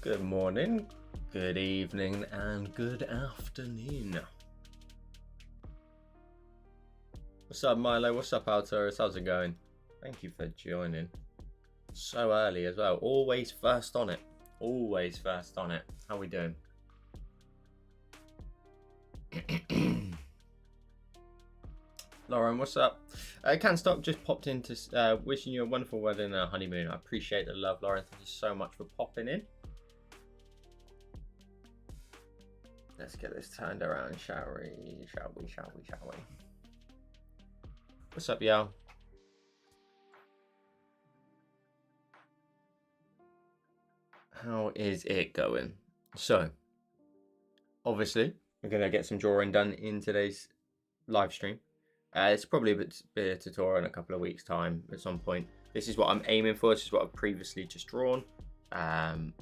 Good morning, good evening, and good afternoon. What's up, Milo? What's up, Altaurus? How's it going? Thank you for joining. So early as well. Always first on it. Always first on it. How we doing? Lauren, what's up? I can't stop. Just popped in to wishing you a wonderful wedding and honeymoon. I appreciate the love, Lauren. Thank you so much for popping in. Let's get this turned around, shall we? Shall we? What's up, y'all? How is it going? So, obviously, we're going to get some drawing done in today's live stream. It's probably a bit of tutorial in a couple of weeks' time at some point. This is what I'm aiming for. This is what I've previously just drawn. I'm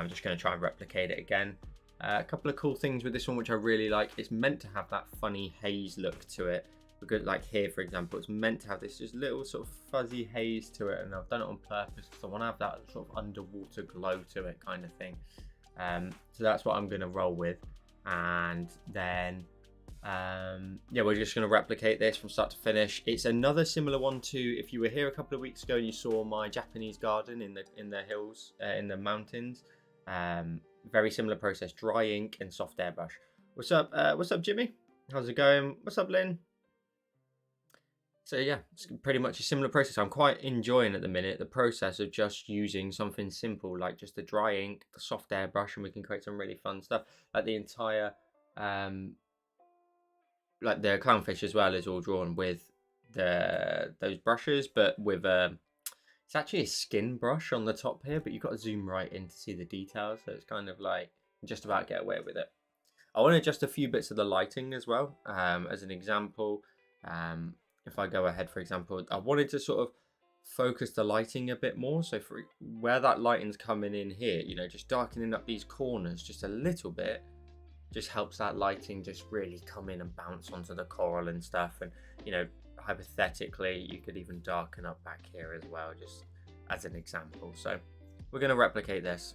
just going to try and replicate it again. A couple of cool things with this one which I really like. It's meant to have that funny haze look to it. Because like here, for example, it's meant to have this just little sort of fuzzy haze to it, and I've done it on purpose because I want to have that sort of underwater glow to it kind of thing. So that's what I'm going to roll with. And then yeah, we're just going to replicate this from start to finish. It's another similar one to if you were here a couple of weeks ago and you saw my Japanese garden in the hills, in the mountains. Very similar process: dry ink and soft airbrush. What's up, Jimmy? How's it going? What's up, Lynn? So yeah, it's pretty much a similar process. I'm quite enjoying at the minute the process of just using something simple like just the dry ink, the soft airbrush, and we can create some really fun stuff. Like the entire like the clownfish as well is all drawn with those brushes, but with it's actually a skin brush on the top here, but you've got to zoom right in to see the details. So it's kind of like just about get away with it. I want to adjust a few bits of the lighting as well. As an example, if I go ahead, for example, I wanted to sort of focus the lighting a bit more. So for where that lighting's coming in here, you know, just darkening up these corners just a little bit, just helps that lighting just really come in and bounce onto the coral and stuff. And, you know, hypothetically, you could even darken up back here as well, just as an example. So we're going to replicate this.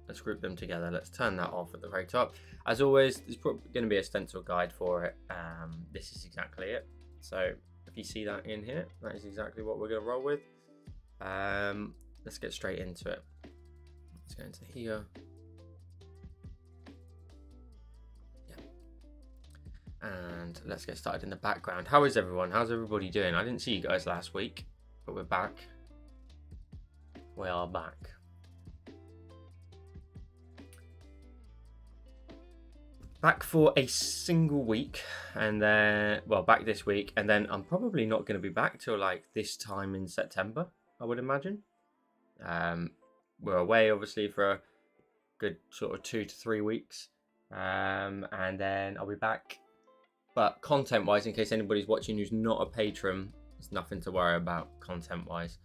Let's group them together. Let's turn that off at the very top. As always, there's probably going to be a stencil guide for it. This is exactly it. So if you see that in here, that is exactly what we're going to roll with. Let's get straight into it. Let's go into here. And let's get started in the background. How is everyone? How's everybody doing? I didn't see you guys last week, but we're back. We are back. Back for a single week, and then, well, back this week, and then I'm probably not going to be back till like this time in September, I would imagine. We're away, obviously, for a good sort of 2 to 3 weeks, and then I'll be back. But content-wise, in case anybody's watching who's not a patron, there's nothing to worry about content-wise.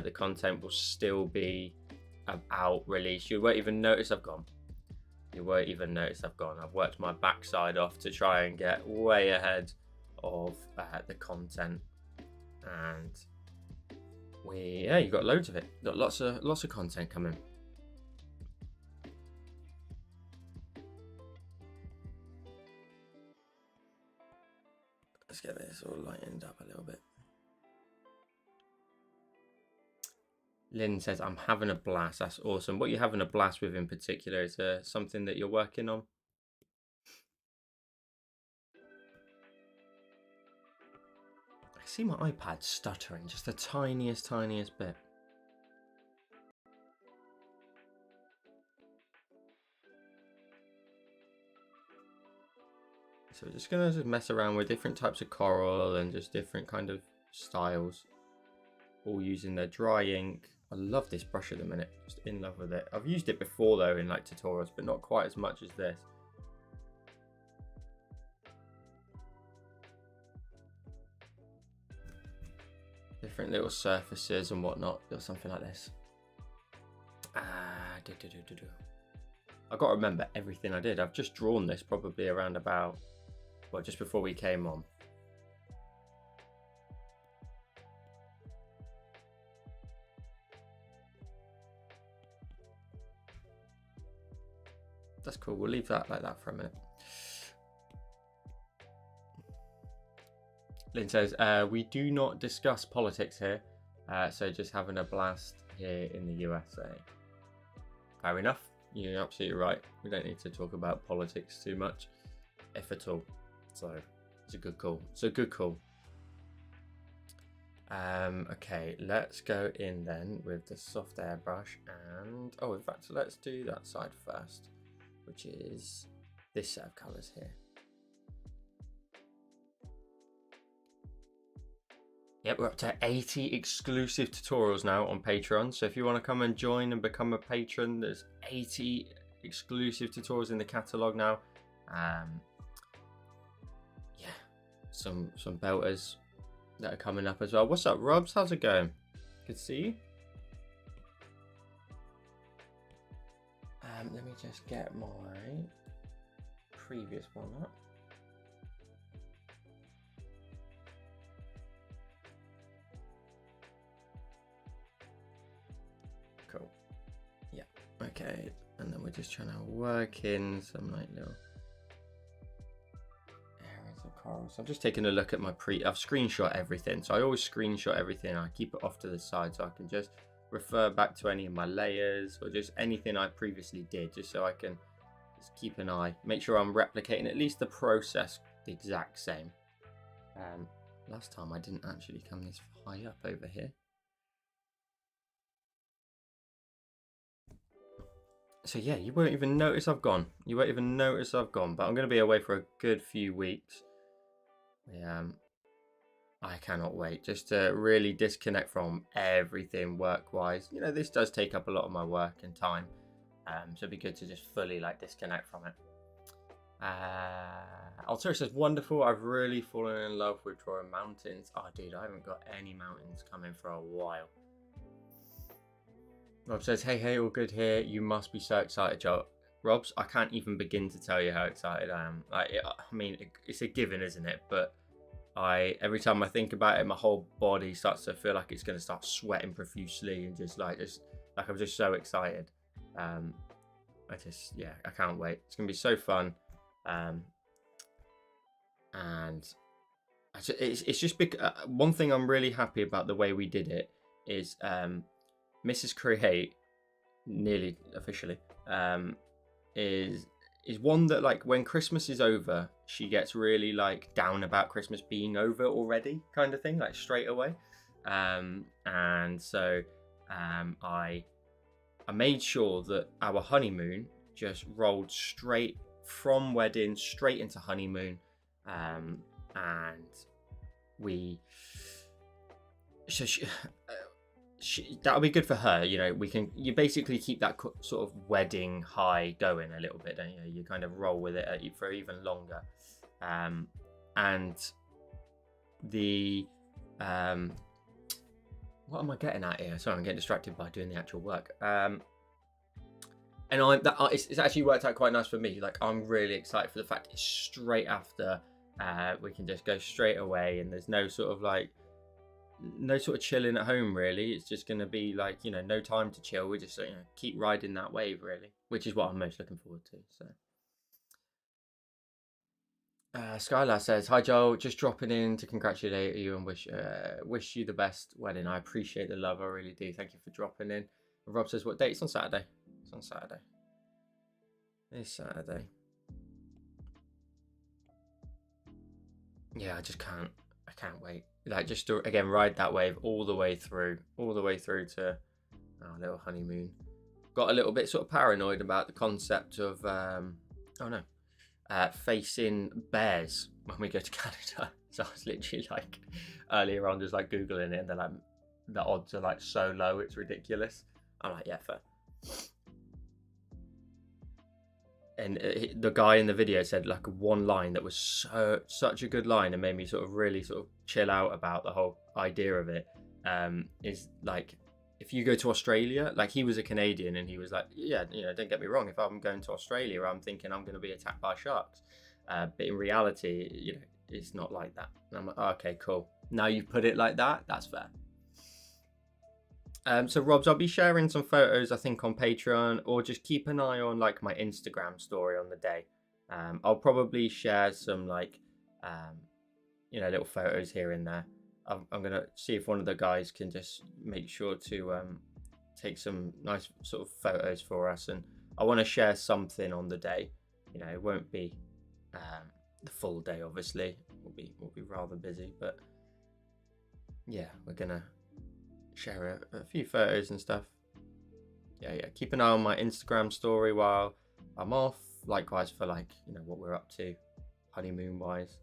The content will still be out, released. You won't even notice I've gone. You won't even notice I've gone. I've worked my backside off to try and get way ahead of the content. And you got loads of it. Got lots of content coming. Let's get this all lightened up a little bit. Lynn says, I'm having a blast. That's awesome. What are you having a blast with in particular? Is there something that you're working on? I see my iPad stuttering just the tiniest bit. So we're just going to mess around with different types of coral and just different kind of styles. All using the dry ink. I love this brush at the minute. Just in love with it. I've used it before though in like tutorials, but not quite as much as this. Different little surfaces and whatnot, or something like this. I've got to remember everything I did. I've just drawn this probably around about, well, just before we came on. That's cool. We'll leave that like that for a minute. Lynn says, we do not discuss politics here, so just having a blast here in the USA. Fair enough. You're absolutely right. We don't need to talk about politics too much, if at all. So it's a good call. It's a good call. Okay, let's go in then with the soft airbrush, and in fact, let's do that side first, which is this set of colors here. Yep, we're up to 80 exclusive tutorials now on Patreon. So if you want to come and join and become a patron, there's 80 exclusive tutorials in the catalog now. Yeah, some belters that are coming up as well. What's up, Robs? How's it going? Good to see you. Let me just get my previous one up. Cool. Yeah. Okay. And then we're just trying to work in some like little areas of coral. So I'm just taking a look at my I've screenshot everything. So I always screenshot everything. I keep it off to the side so I can just refer back to any of my layers or just anything I previously did, just so I can just keep an eye, make sure I'm replicating at least the process the exact same. Last time I didn't actually come this high up over here. So yeah, you won't even notice I've gone. You won't even notice I've gone, but I'm going to be away for a good few weeks. I cannot wait just to really disconnect from everything work-wise. You know, this does take up a lot of my work and time, so it'd be good to just fully like disconnect from it. Altura says, wonderful. I've really fallen in love with drawing mountains. Oh, dude, I haven't got any mountains coming for a while. Rob says, hey, all good here. You must be so excited, Joe. Robs, I can't even begin to tell you how excited I am. I mean, it's a given, isn't it? But every time I think about it, my whole body starts to feel like it's going to start sweating profusely and just like I'm just so excited. I can't wait. It's going to be so fun. And it's just one thing I'm really happy about the way we did it is Mrs. Create, nearly officially, is one that like when Christmas is over, she gets really like down about Christmas being over already, kind of thing, like straight away. And so I made sure that our honeymoon just rolled straight from wedding straight into honeymoon, and that'll be good for her. You know, you basically keep that sort of wedding high going a little bit, don't you? You kind of roll with it for even longer. And the what am I getting at here? Sorry, I'm getting distracted by doing the actual work. And it's actually worked out quite nice for me. Like, I'm really excited for the fact it's straight after. We can just go straight away, and there's no sort of chilling at home, really. It's just going to be like, you know, no time to chill. We just, keep riding that wave, really, which is what I'm most looking forward to. So Skylar says, hi Joel, just dropping in to congratulate you and wish you the best wedding. I appreciate the love, I really do. Thank you for dropping in. And Rob says, what date? It's on Saturday. It's on Saturday. It's Saturday. Yeah, I can't wait. Like, just to again ride that wave all the way through to our little honeymoon. Got a little bit sort of paranoid about the concept of facing bears when we go to Canada. So I was literally like earlier on just like Googling it, and they're like, the odds are like so low, it's ridiculous. I'm like, yeah, fair. And the guy in the video said like one line that was such a good line and made me sort of really sort of chill out about the whole idea of it. Is like, if you go to Australia, like, he was a Canadian and he was like, yeah, don't get me wrong, if I'm going to Australia, I'm thinking I'm going to be attacked by sharks. But in reality, it's not like that. And I'm like, oh, okay, cool. Now you put it like that, that's fair. So Robs, I'll be sharing some photos, I think, on Patreon, or just keep an eye on like my Instagram story on the day. I'll probably share some like, um, little photos here and there. I'm gonna see if one of the guys can just make sure to take some nice sort of photos for us, and I want to share something on the day. It won't be the full day, obviously. We'll be rather busy, but yeah, we're gonna share a few photos and stuff. Yeah. Keep an eye on my Instagram story while I'm off. Likewise for like what we're up to, honeymoon wise.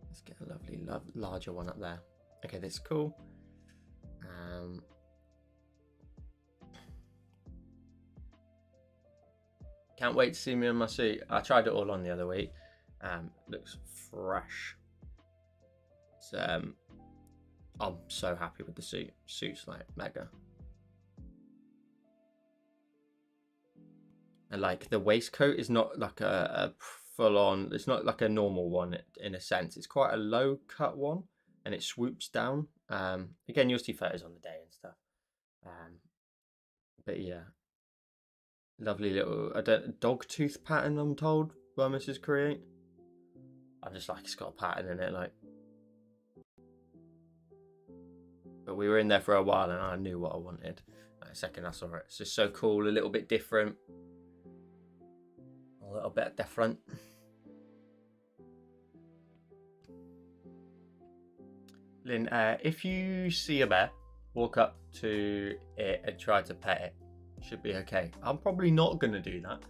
Let's get a lovely, larger one up there. Okay, this is cool. Can't wait to see me in my suit. I tried it all on the other week. Looks fresh. I'm so happy with the suit. Suit's like mega. And like the waistcoat is not like a full on, it's not like a normal one in a sense. It's quite a low cut one and it swoops down. Again, you'll see photos on the day and stuff. But yeah, lovely little dog tooth pattern, I'm told, by Mrs. Create. I'm just like, it's got a pattern in it, like. But we were in there for a while and I knew what I wanted. The second I saw it, it's just so cool, a little bit different. A little bit different. Lynn, if you see a bear, walk up to it and try to pet it. Should be okay. I'm probably not going to do that.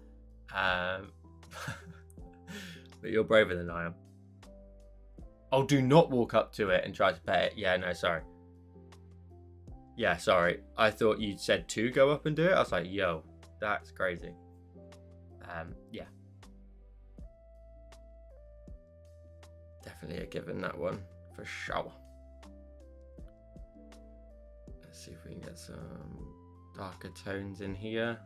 But you're braver than I am. Oh, do not walk up to it and try to pet it. Yeah, no, sorry. Yeah, sorry. I thought you said to go up and do it. I was like, yo, that's crazy. Yeah. Definitely a given, that one, for sure. Let's see if we can get some darker tones in here.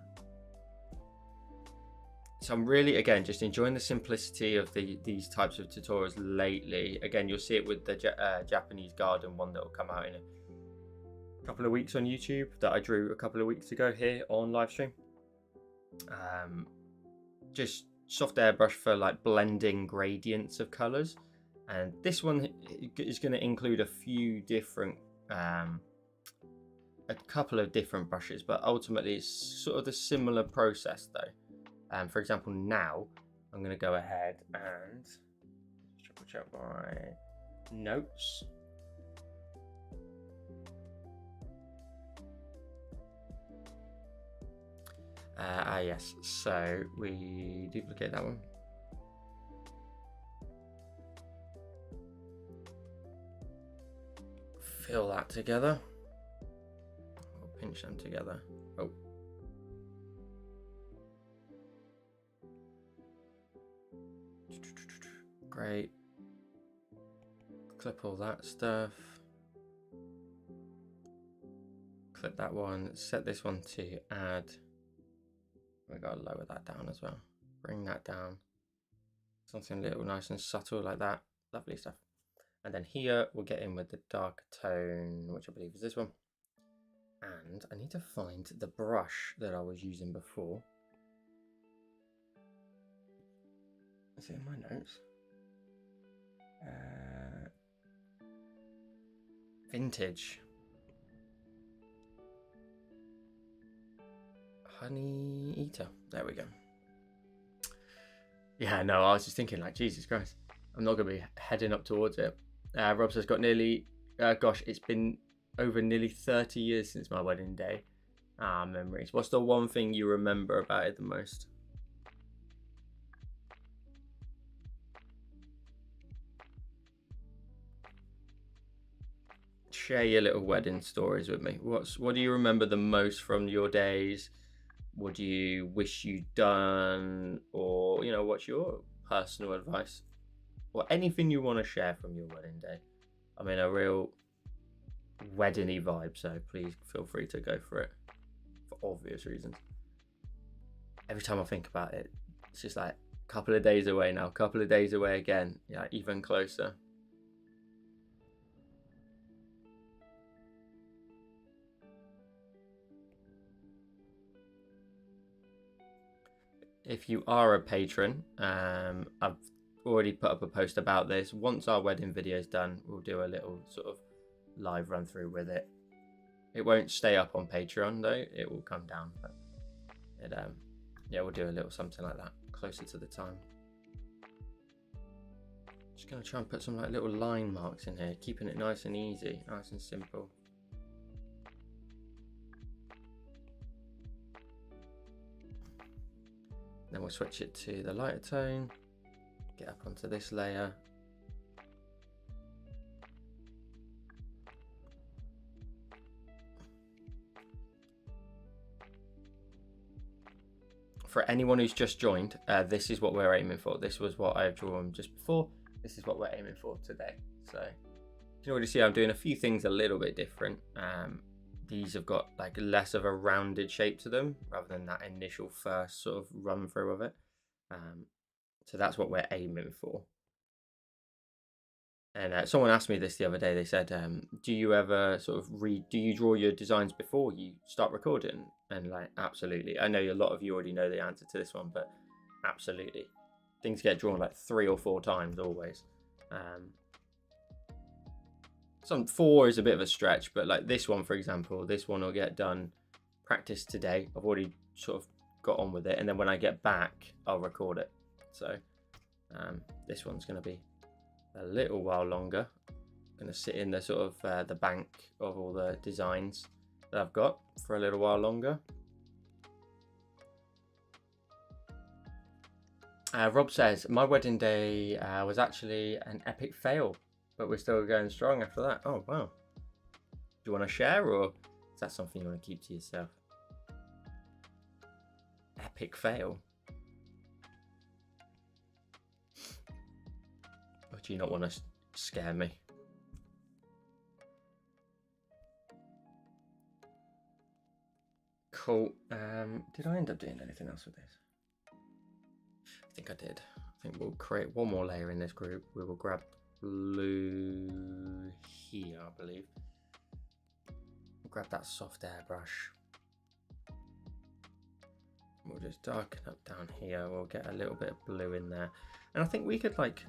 So I'm really, again, just enjoying the simplicity of these types of tutorials lately. Again, you'll see it with the Japanese garden one that will come out in a couple of weeks on YouTube that I drew a couple of weeks ago here on live stream. Just soft airbrush for like blending gradients of colors, and this one is going to include a few different a couple of different brushes, but ultimately it's sort of the similar process though. For example, now I'm going to go ahead and triple check my notes. Yes, so we duplicate that one. Fill that together. We'll pinch them together. Oh. Great. Clip all that stuff. Clip that one. Set this one to add. We gotta lower that down as well. Bring that down. Something a little nice and subtle like that. Lovely stuff. And then here we'll get in with the dark tone, which I believe is this one. And I need to find the brush that I was using before. Is it in my notes? Vintage. Honey Eater. There we go. Yeah, no, I was just thinking like, Jesus Christ, I'm not going to be heading up towards it. Rob says, got nearly, gosh, it's been over nearly 30 years since my wedding day. Memories. What's the one thing you remember about it the most? Share your little wedding stories with me. What do you remember the most from your days? What do you wish you'd done? Or, what's your personal advice? Or anything you want to share from your wedding day. I'm in a real wedding-y vibe, so please feel free to go for it for obvious reasons. Every time I think about it, it's just like Couple of days away now, couple of days away again. Yeah, even closer. If you are a patron, I've already put up a post about this. Once our wedding video is done, we'll do a little sort of live run through with it. It won't stay up on Patreon though, it will come down, but it yeah, we'll do a little something like that closer to the time. Just gonna try and put some like little line marks in here, keeping it nice and easy, nice and simple. Then we'll switch it to the lighter tone, get up onto this layer. For anyone who's just joined, this is what we're aiming for. This was what I've drawn just before. This is what we're aiming for today. So you can already see I'm doing a few things a little bit different. These have got like less of a rounded shape to them rather than that initial first sort of run through of it. So that's what we're aiming for. And someone asked me this the other day. They said, do you ever sort of do you draw your designs before you start recording? And like, absolutely. I know a lot of you already know the answer to this one, but absolutely. Things get drawn like 3 or 4 times always. Some 4 is a bit of a stretch, but like this one, for example, this one will get done practice today. I've already sort of got on with it. And then when I get back, I'll record it. So this one's going to be a little while longer. I'm going to sit in the sort of the bank of all the designs that I've got for a little while longer. Rob says, my wedding day was actually an epic fail, but we're still going strong after that. Oh, wow. Do you want to share, or is that something you want to keep to yourself? Epic fail. Or do you not want to scare me? Cool. Did I end up doing anything else with this? I think I did. I think we'll create one more layer in this group. We will grab blue here, I believe. We'll grab that soft airbrush. We'll just darken up down here. We'll get a little bit of blue in there. And I think we could like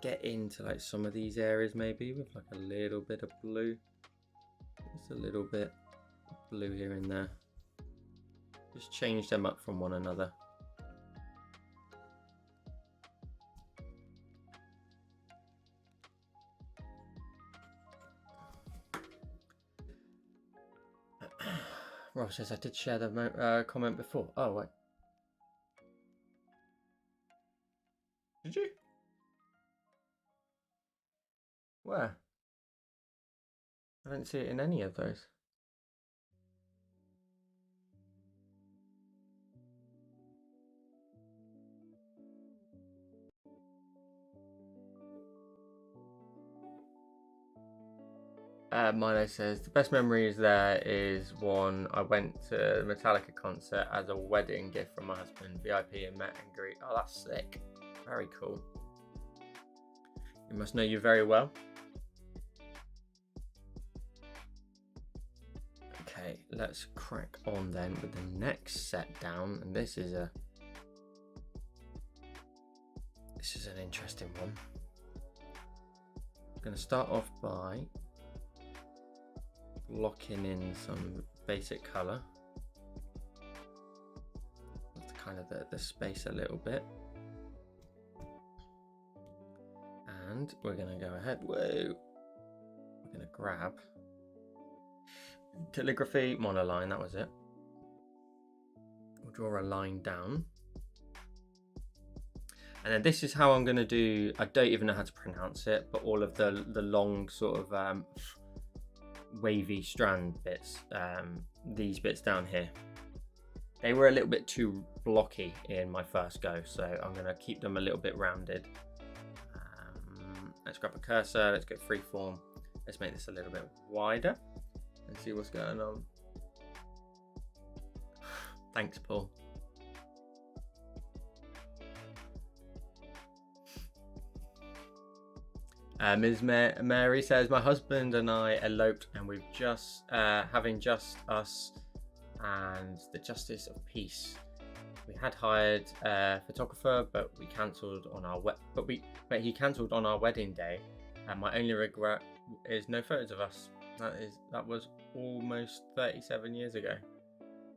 get into like some of these areas maybe with like a little bit of blue. Just a little bit of blue here and there. Just change them up from one another. Rob says I did share the comment before. Oh, wait. Did you? Where? I didn't see it in any of those. Milo says the best memories there is one I went to a Metallica concert as a wedding gift from my husband, VIP and met and greet. Oh, that's sick. Very cool. You must know you very well. Okay, let's crack on then with the next set down, and this is an interesting one. I'm going to start off by locking in some basic color. That's kind of the space a little bit. And we're going to go ahead. Whoa! We're going to grab calligraphy monoline, that was it. We'll draw a line down. And then this is how I'm going to do, I don't even know how to pronounce it, but all of the long sort of wavy strand bits, these bits down here, they were a little bit too blocky in my first go, so I'm going to keep them a little bit rounded. Let's grab a cursor, let's go freeform, let's make this a little bit wider and see what's going on. Thanks, Paul. Mary says, my husband and I eloped, and we've just having just us and the justice of peace. We had hired a photographer, but we cancelled on our but he cancelled on our wedding day, and my only regret is no photos of us. That was almost 37 years ago.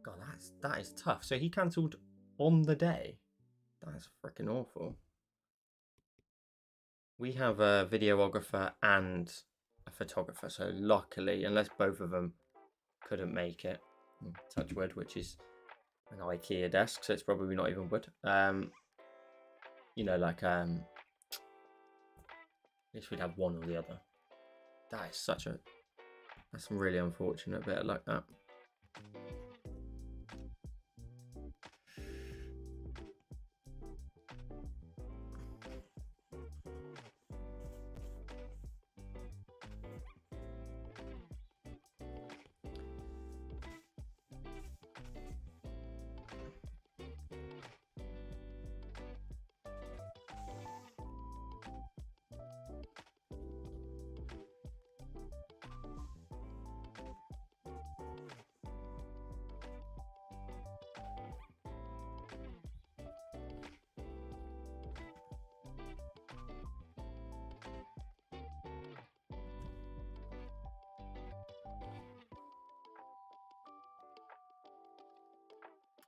God, that is tough. So he cancelled on the day. That's freaking awful. We have a videographer and a photographer, so luckily, unless both of them couldn't make it, touch wood, which is an IKEA desk, so it's probably not even wood. You know, like at least we'd have one or the other. That is that's a really unfortunate bit like that.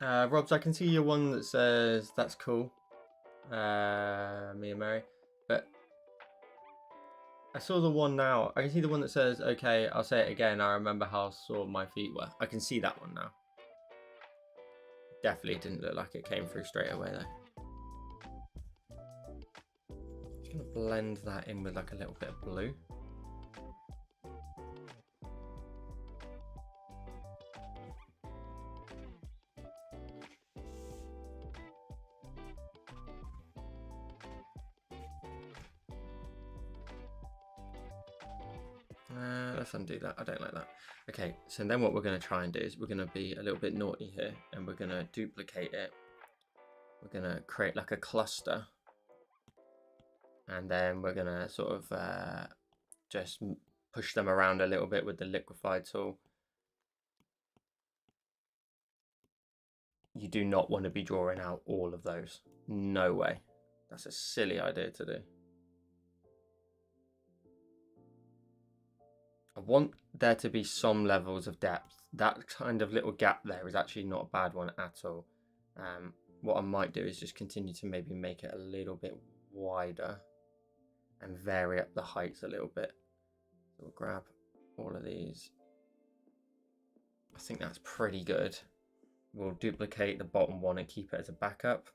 Robs, I can see your one that says that's cool. Me and Mary, but I saw the one now. I can see the one that says, okay, I'll say it again. I remember how sore my feet were. I can see that one now. Definitely didn't look like it came through straight away though. Just gonna blend that in with like a little bit of blue. Let's undo that. I don't like that. Okay, so then what we're going to try and do is we're going to be a little bit naughty here, and we're going to duplicate it. We're going to create like a cluster, and then we're going to sort of just push them around a little bit with the liquify tool. You do not want to be drawing out all of those. No way. That's a silly idea to do. I want there to be some levels of depth. That kind of little gap there is actually not a bad one at all. What I might do is just continue to maybe make it a little bit wider and vary up the heights a little bit. So we'll grab all of these. I think that's pretty good. We'll duplicate the bottom one and keep it as a backup.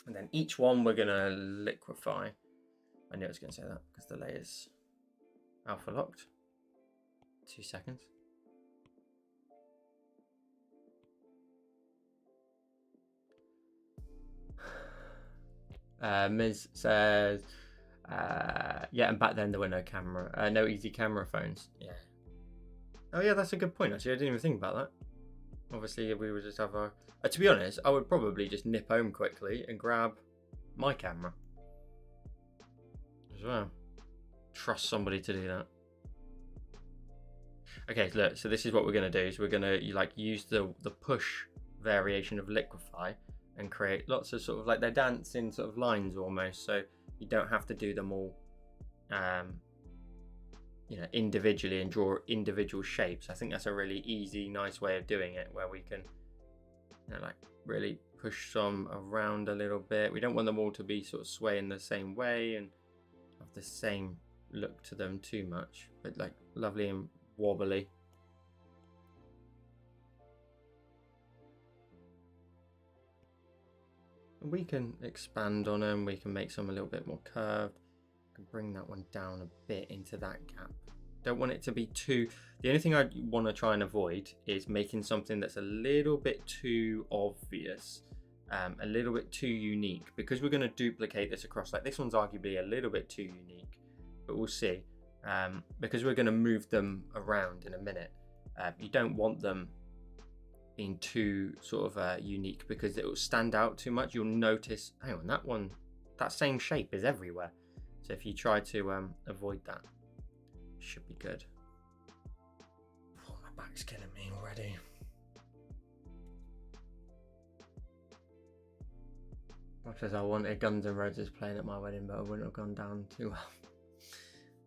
And then each one we're going to liquify. I knew I was going to say that because the layer's alpha locked. 2 seconds. Ms says, yeah, and back then there were no easy camera phones. Yeah. Oh yeah, that's a good point actually. I didn't even think about that. Obviously, we would just have our. To be honest, I would probably just nip home quickly and grab my camera as well. Trust somebody to do that. Okay, look, so this is what we're going to do is we're going to use the push variation of liquify and create lots of sort of like they're dancing sort of lines almost, so you don't have to do them all individually and draw individual shapes. I think that's a really easy, nice way of doing it, where we can really push some around a little bit. We don't want them all to be sort of swaying the same way and have the same look to them too much, but like lovely and wobbly. And we can expand on them. We can make some a little bit more curved. I can bring that one down a bit into that gap. Don't want it to be too. The only thing I want to try and avoid is making something that's a little bit too obvious, a little bit too unique, because we're going to duplicate this across. Like this one's arguably a little bit too unique, but we'll see. Because we're going to move them around in a minute. You don't want them being too sort of unique, because it will stand out too much. You'll notice, hang on, that same shape is everywhere. So if you try to avoid that, should be good. Oh, my back's killing me already. Much as I wanted Guns N' Roses playing at my wedding, but I wouldn't have gone down too well.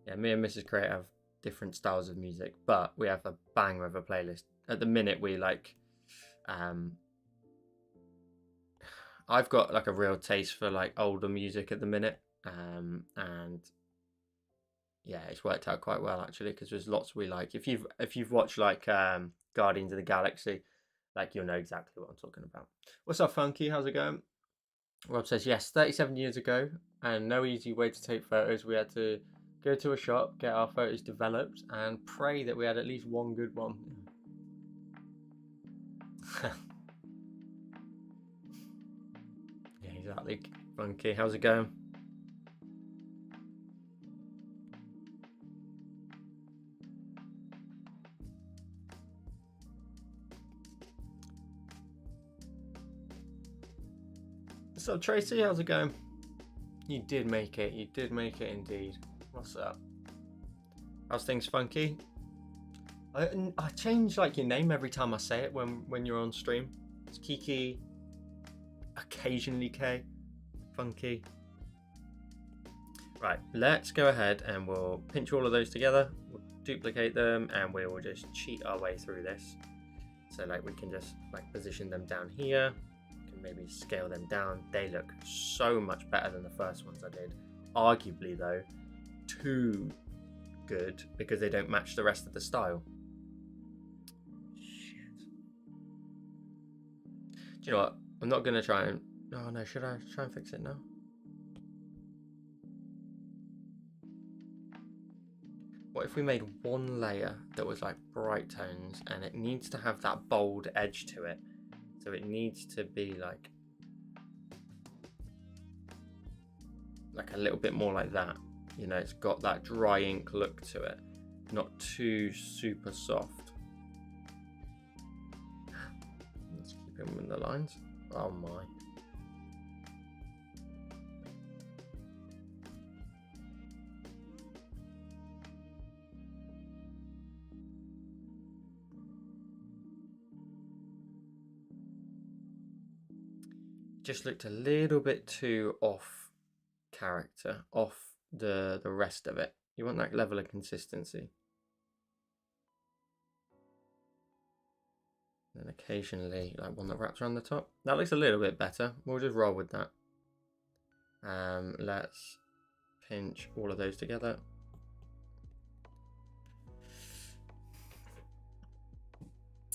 Yeah, me and Mrs. Creator have different styles of music, but we have a banger of a playlist. At the minute, we like, I've got like a real taste for like older music at the minute, and yeah, it's worked out quite well actually, because there's lots we like. If you've watched like Guardians of the Galaxy, like you'll know exactly what I'm talking about. What's up, Funky? How's it going? Rob says, yes, 37 years ago, and no easy way to take photos. We had to go to a shop, get our photos developed, and pray that we had at least one good one. Yeah, exactly. Funky, how's it going? So Tracy, how's it going? You did make it. You did make it indeed. What's up? How's things, Funky? I change like your name every time I say it when you're on stream. It's Kiki, occasionally K, Funky. Right, let's go ahead and we'll pinch all of those together. We'll duplicate them and we will just cheat our way through this. So like we can just like position them down here. Maybe scale them down. They look so much better than the first ones I did. Arguably though, too good because they don't match the rest of the style. Shit. Do you know what? I'm not gonna try and... Oh no, should I try and fix it now? What if we made one layer that was like bright tones and it needs to have that bold edge to it? So it needs to be like a little bit more like that. You know, it's got that dry ink look to it, not too super soft. Let's keep him in the lines. Oh my. Just looked a little bit too off character, off the rest of it. You want that level of consistency. And occasionally like one that wraps around the top. That looks a little bit better. We'll just roll with that. Let's pinch all of those together.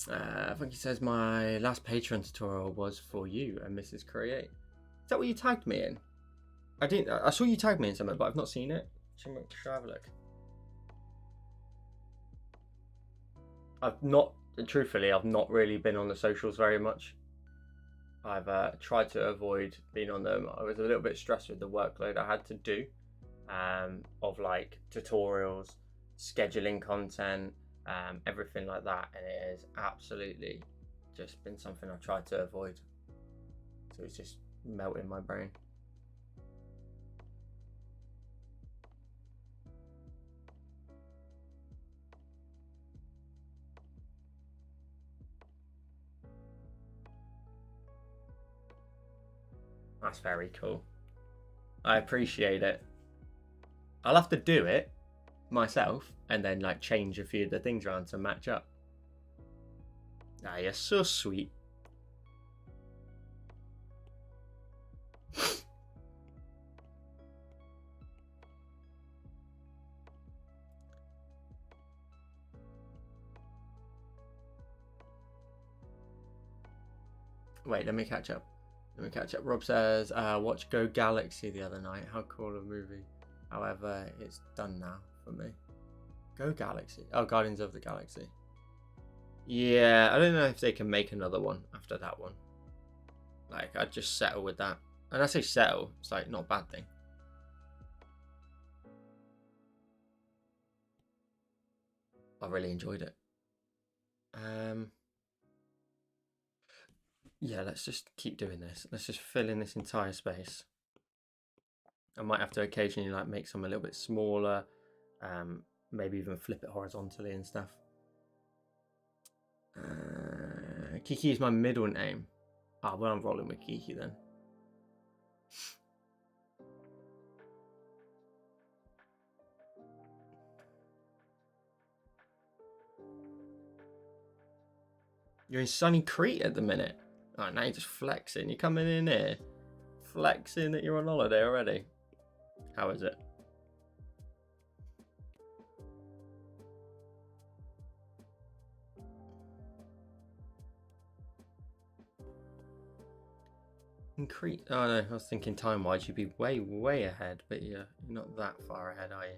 I think he says my last Patreon tutorial was for you and Mrs. Create. Is that what you tagged me in? I didn't. I saw you tag me in something, but I've not seen it. Should I have a look? I've not. Truthfully, I've not really been on the socials very much. I've tried to avoid being on them. I was a little bit stressed with the workload I had to do, of like tutorials, scheduling content, everything like that, and it has absolutely just been something I've tried to avoid. So it's just melting my brain. That's very cool. I appreciate it. I'll have to do it myself and then like change a few of the things around to match up. Ah, you're so sweet. Wait, let me catch up. Rob says, watch Go Galaxy the other night. How cool a movie. However, it's done now for me. Go Galaxy. Oh, Guardians of the Galaxy. Yeah, I don't know if they can make another one after that one. Like, I'd just settle with that. And I say settle, it's like not a bad thing. I really enjoyed it. Yeah, let's just keep doing this. Let's just fill in this entire space. I might have to occasionally like make some a little bit smaller, maybe even flip it horizontally and stuff. Kiki is my middle name. Well, I'm rolling with Kiki then. You're in sunny Crete at the minute. Oh, now you're just flexing. You're coming in here, flexing that you're on holiday already. How is it? In Crete? Oh no, I was thinking time-wise you'd be way, way ahead, but you're not that far ahead, are you?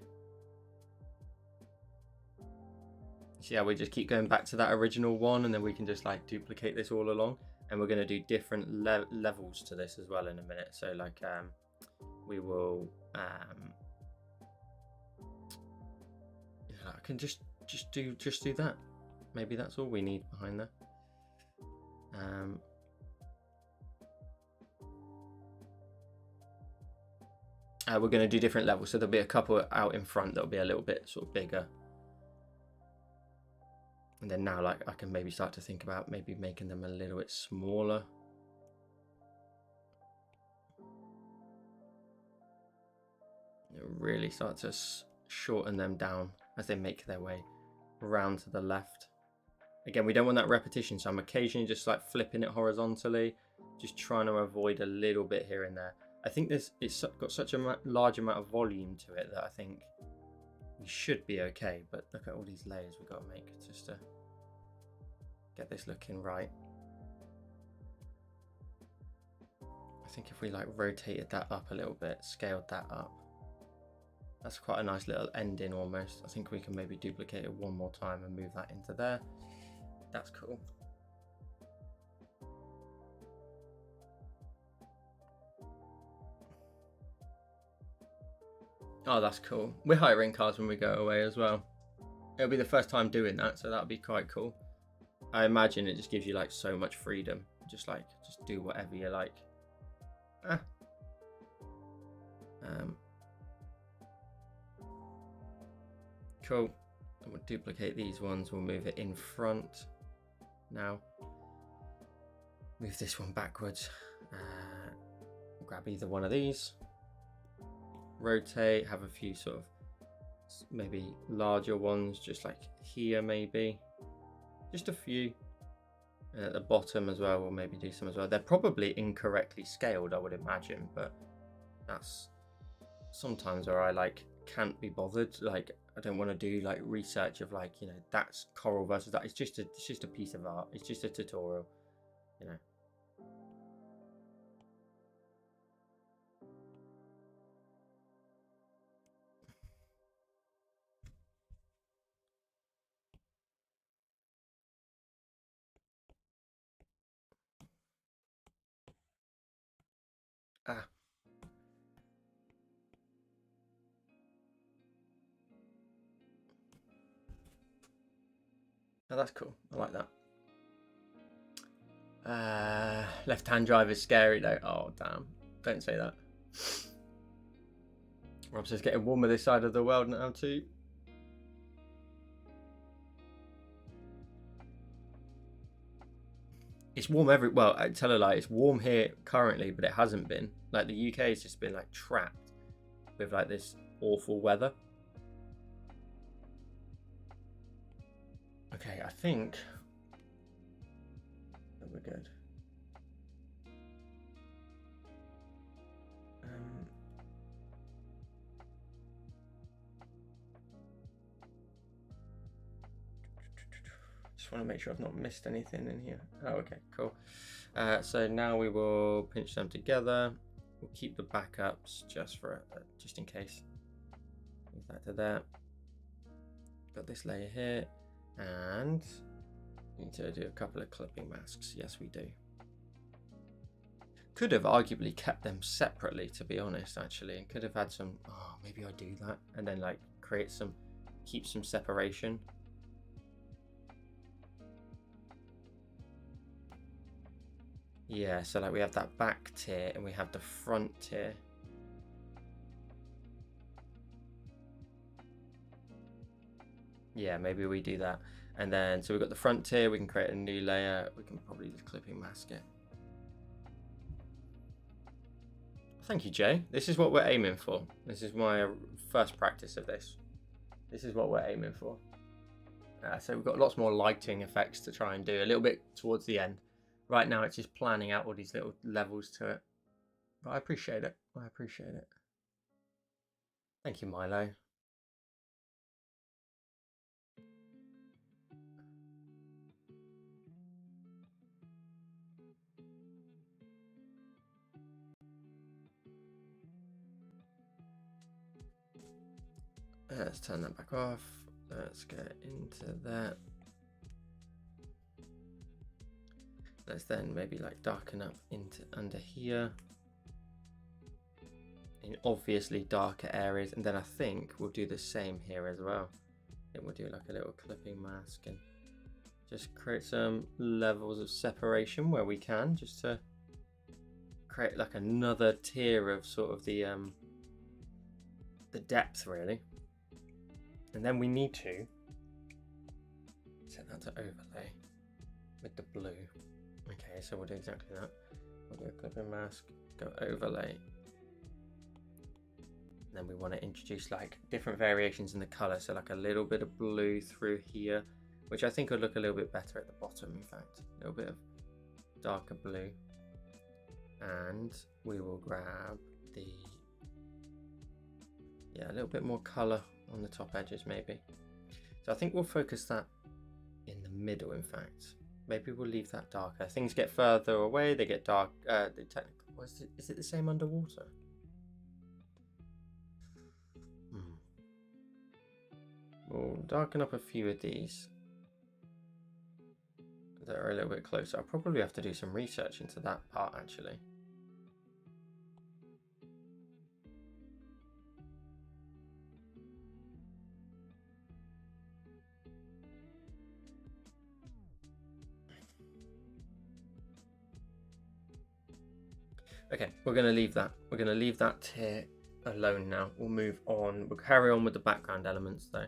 So yeah, we just keep going back to that original one, and then we can just like duplicate this all along. And we're going to do different levels to this as well in a minute. So like we will I can just do that. Maybe that's all we need behind there. We're going to do different levels, so there'll be a couple out in front that'll be a little bit sort of bigger. And then now, like, I can maybe start to think about maybe making them a little bit smaller. Really start to shorten them down as they make their way around to the left. Again, we don't want that repetition, so I'm occasionally just like flipping it horizontally, just trying to avoid a little bit here and there. I think it's got such a large amount of volume to it that I think we should be okay, but look at all these layers we've got to make just to get this looking right. I think if we like rotated that up a little bit, scaled that up, that's quite a nice little ending almost. I think we can maybe duplicate it one more time and move that into there. That's cool. Oh, that's cool. We're hiring cars when we go away as well. It'll be the first time doing that, so that'll be quite cool. I imagine it just gives you like so much freedom. Just do whatever you like. Cool. And we'll duplicate these ones. We'll move it in front. Now, move this one backwards. Grab either one of these. Rotate. Have a few sort of maybe larger ones, just like here maybe. Just a few. And at the bottom as well, we'll maybe do some as well. They're probably incorrectly scaled, I would imagine, but that's sometimes where I like can't be bothered. Like I don't want to do like research of like, you know, that's coral versus that. It's just a piece of art. It's just a tutorial, you know. Oh, that's cool. I like that. Left-hand drive is scary though. Oh, damn. Don't say that. Rob's just getting warmer this side of the world now too. It's warm well, I tell a lie, it's warm here currently, but it hasn't been. Like the UK has just been like trapped with like this awful weather. Okay, I think that we're good. Just want to make sure I've not missed anything in here. Oh, okay, cool. So now we will pinch them together. We'll keep the backups just for just in case. Move that to there. Got this layer here, and we need to do a couple of clipping masks. Yes, we do. Could have arguably kept them separately, to be honest, actually, and could have had some. Oh, maybe I do that, and then like keep some separation. Yeah, so like we have that back tier and we have the front tier. Yeah, maybe we do that. And then, so we've got the front tier, we can create a new layer. We can probably just clipping mask it. Thank you, Jay. This is what we're aiming for. This is my first practice of this. This is what we're aiming for. So we've got lots more lighting effects to try and do a little bit towards the end. Right now, it's just planning out all these little levels to it. But I appreciate it. I appreciate it. Thank you, Milo. Let's turn that back off. Let's get into that. Let's then maybe like darken up into under here in obviously darker areas, and then I think we'll do the same here as well. Then we'll do like a little clipping mask and just create some levels of separation where we can, just to create like another tier of sort of the depth really. And then we need to set that to overlay with the blue. Okay, so we'll do exactly that. We'll do a clipping mask, go overlay. And then we want to introduce like different variations in the color. So like a little bit of blue through here, which I think would look a little bit better at the bottom, in fact. A little bit of darker blue. And we will grab the, a little bit more color on the top edges maybe. So I think we'll focus that in the middle, in fact. Maybe we'll leave that darker. Things get further away, they get dark. The technical, is it the same underwater? We'll darken up a few of these that are a little bit closer. I'll probably have to do some research into that part actually. Okay, we're going to leave that. We're going to leave that tier alone now. We'll move on. We'll carry on with the background elements though.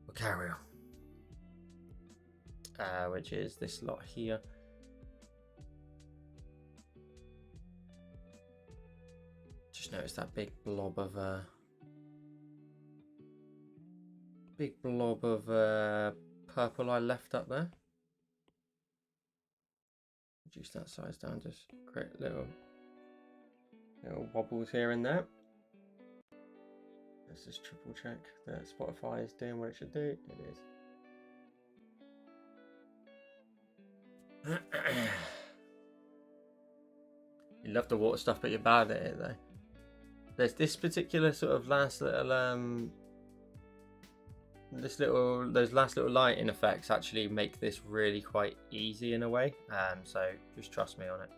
We'll carry on. Which is this lot here. Just notice that big blob of purple I left up there. Reduce that size down, just create little wobbles here and there. Let's just triple check that Spotify is doing what it should do. It is. You love the water stuff, but you're bad at it though. There's this particular sort of last little those last little lighting effects actually make this really quite easy in a way. So just trust me on it.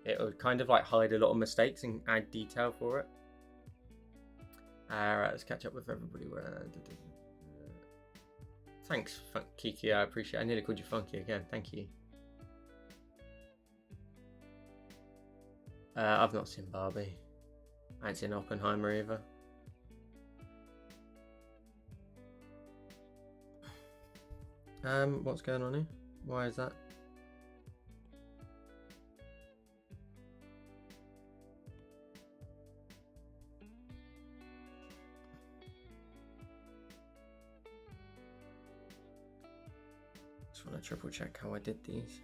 It'll kind of like hide a lot of mistakes and add detail for it. Alright, let's catch up with everybody. Thanks, Kiki. I appreciate it. I nearly called you Funky again. Thank you. I've not seen Barbie. I ain't seen Oppenheimer either. What's going on here? Why is that? Just want to triple check how I did these.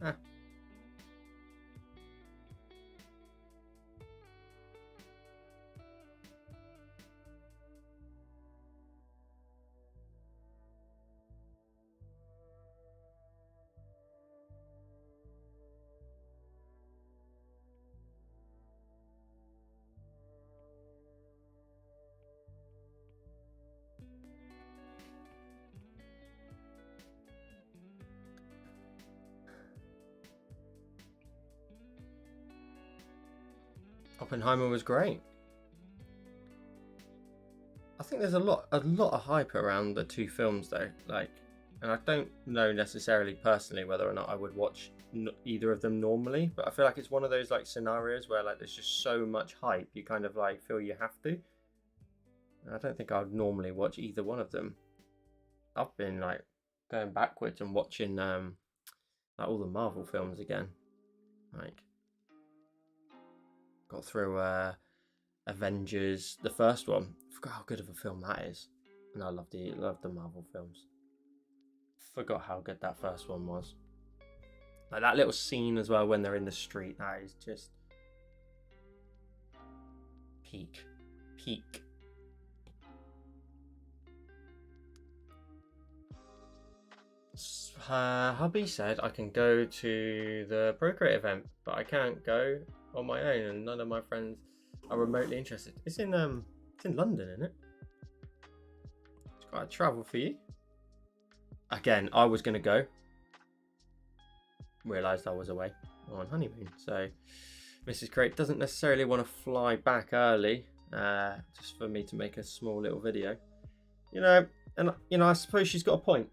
Ah. Oppenheimer was great. I think there's a lot of hype around the two films though. Like, and I don't know necessarily personally whether or not I would watch either of them normally, but I feel like it's one of those like scenarios where like there's just so much hype, you kind of like feel you have to. I don't think I would normally watch either one of them. I've been like going backwards and watching like all the Marvel films again. Like got through Avengers, the first one. I forgot how good of a film that is, and I love the Marvel films. Forgot how good that first one was. Like that little scene as well when they're in the street. That is just peak. Hubby said I can go to the Procreate event, but I can't go on my own, and none of my friends are remotely interested. It's in London, isn't it? It's quite a travel for you. Again, I was gonna go. Realised I was away on honeymoon, so Mrs. Crate doesn't necessarily want to fly back early, just for me to make a small little video. You know, and you know, I suppose she's got a point.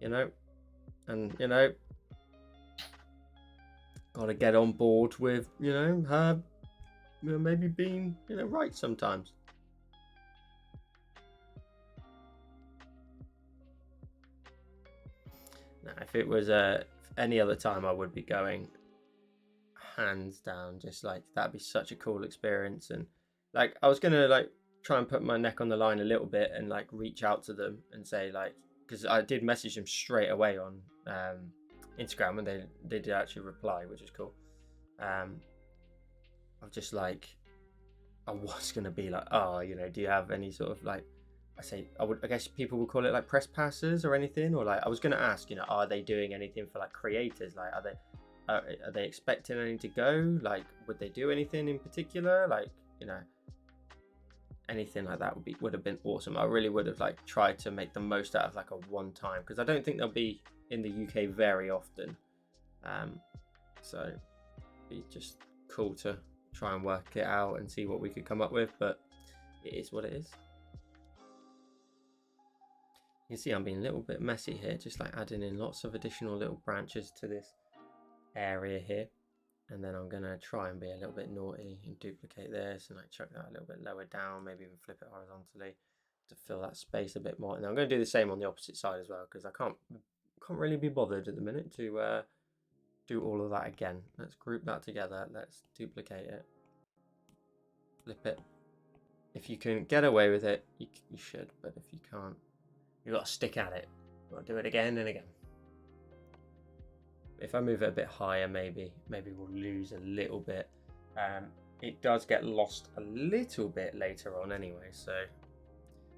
You know, and you know, gotta get on board with, you know, her, you know, maybe being, you know, right sometimes. Now, if it was any other time, I would be going, hands down. Just like that'd be such a cool experience, and like I was gonna like try and put my neck on the line a little bit and like reach out to them and say like, because I did message them straight away on Instagram, and they did actually reply, which is cool. I'm just like, I was gonna be like, oh, you know, do you have any sort of like, I guess people would call it like press passes or anything, or like I was gonna ask, you know, are they doing anything for like creators? Like, are they expecting anything to go? Like, would they do anything in particular? Like, you know, anything like that would have been awesome. I really would have like tried to make the most out of like a one time, because I don't think they'll be in the UK very often. So it'd be just cool to try and work it out and see what we could come up with, but it is what it is. You see I'm being a little bit messy here, just like adding in lots of additional little branches to this area here. And then I'm gonna try and be a little bit naughty and duplicate this and like chuck that a little bit lower down, maybe even flip it horizontally to fill that space a bit more. And I'm gonna do the same on the opposite side as well, because I can't really be bothered at the minute to do all of that again. Let's group that together. Let's duplicate it, flip it. If you can get away with it, you should, but if you can't, you've got to stick at it. You've got to do it again and again. If I move it a bit higher, maybe we'll lose a little bit. It does get lost a little bit later on anyway, so.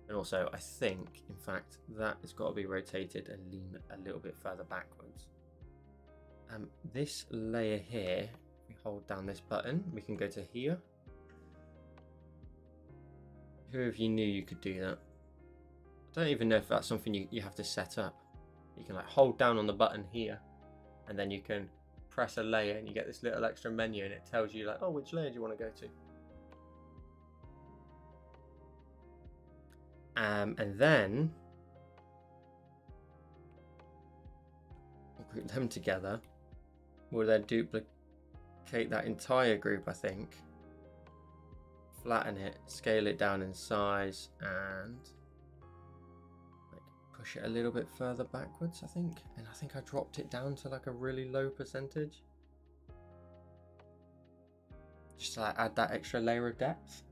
And also, I think, in fact, that has got to be rotated and lean a little bit further backwards. This layer here, if we hold down this button, we can go to here. Who of you knew you could do that? I don't even know if that's something you have to set up. You can like hold down on the button here, and then you can press a layer and you get this little extra menu, and it tells you like, oh, which layer do you want to go to? And then we'll group them together. We'll then duplicate that entire group, I think. Flatten it, scale it down in size, and like push it a little bit further backwards, I think. And I think I dropped it down to like a really low percentage. Just to like add that extra layer of depth.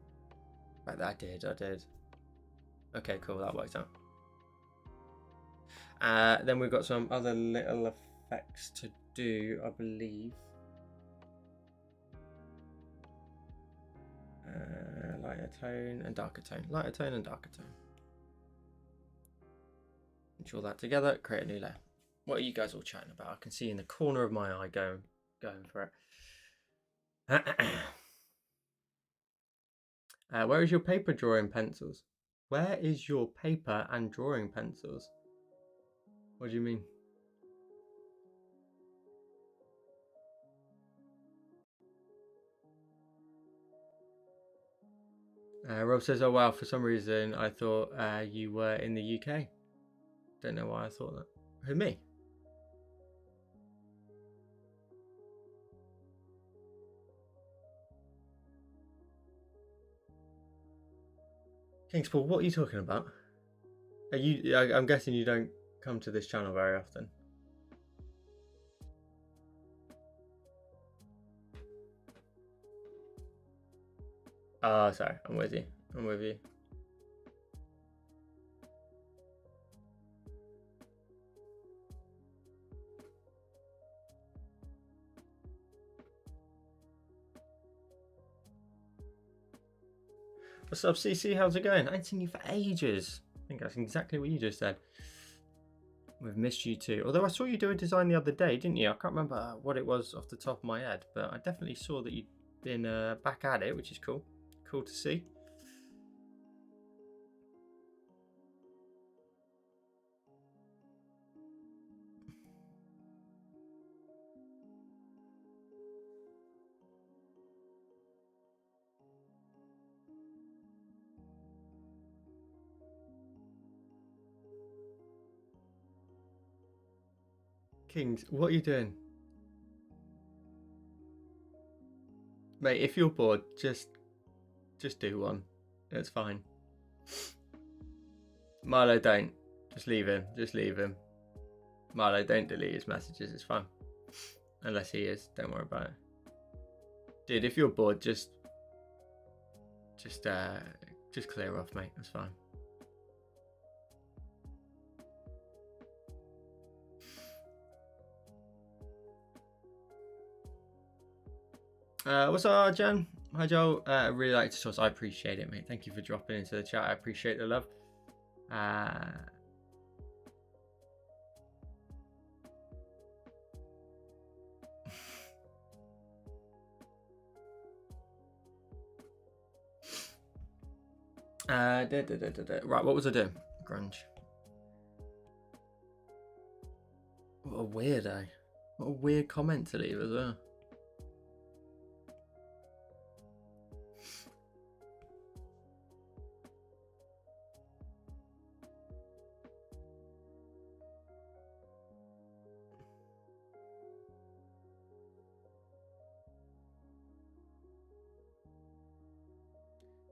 Right, I did. Okay, cool, that worked out. Then we've got some other little effects to do, I believe. Lighter tone and darker tone. Lighter tone and darker tone. Control that together, create a new layer. What are you guys all chatting about? I can see in the corner of my eye going for it. Where is your paper drawing pencils? Where is your paper and drawing pencils? What do you mean? Rob says, oh wow, for some reason I thought you were in the UK. Don't know why I thought that. Who, me? Kingspool, what are you talking about? Are you? I'm guessing you don't come to this channel very often. Oh, sorry. I'm with you. I'm with you. What's up, CC? How's it going? I ain't seen you for ages. I think that's exactly what you just said. We've missed you too. Although I saw you do a design the other day, didn't you? I can't remember what it was off the top of my head, but I definitely saw that you'd been back at it, which is cool. Cool to see. Kings, what are you doing? Mate, if you're bored, just do one. It's fine. Milo, don't. Just leave him. Just leave him. Milo, don't delete his messages. It's fine. Unless he is. Don't worry about it. Dude, if you're bored, just clear off, mate. That's fine. What's up, Jan? Hi, Joel. I really like to source. I appreciate it, mate. Thank you for dropping into the chat. I appreciate the love. Right, what was I doing? Grunge. What a weirdo. What a weird comment to leave as well.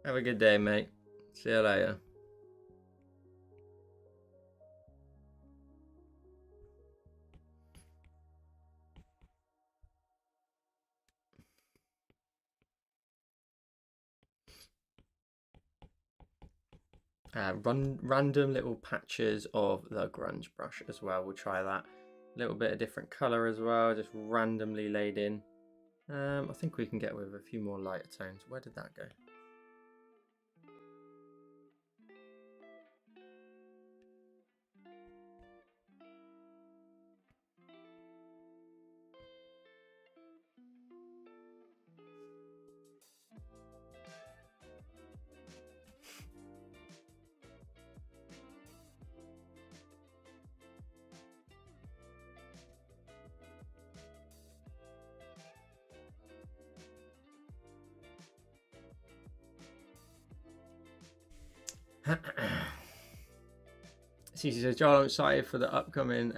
Have a good day, mate. See you later. Random little patches of the grunge brush as well. We'll try that. A little bit of different color as well, just randomly laid in. I think we can get with a few more lighter tones. Where did that go? Cece says, Joel, I'm excited for the upcoming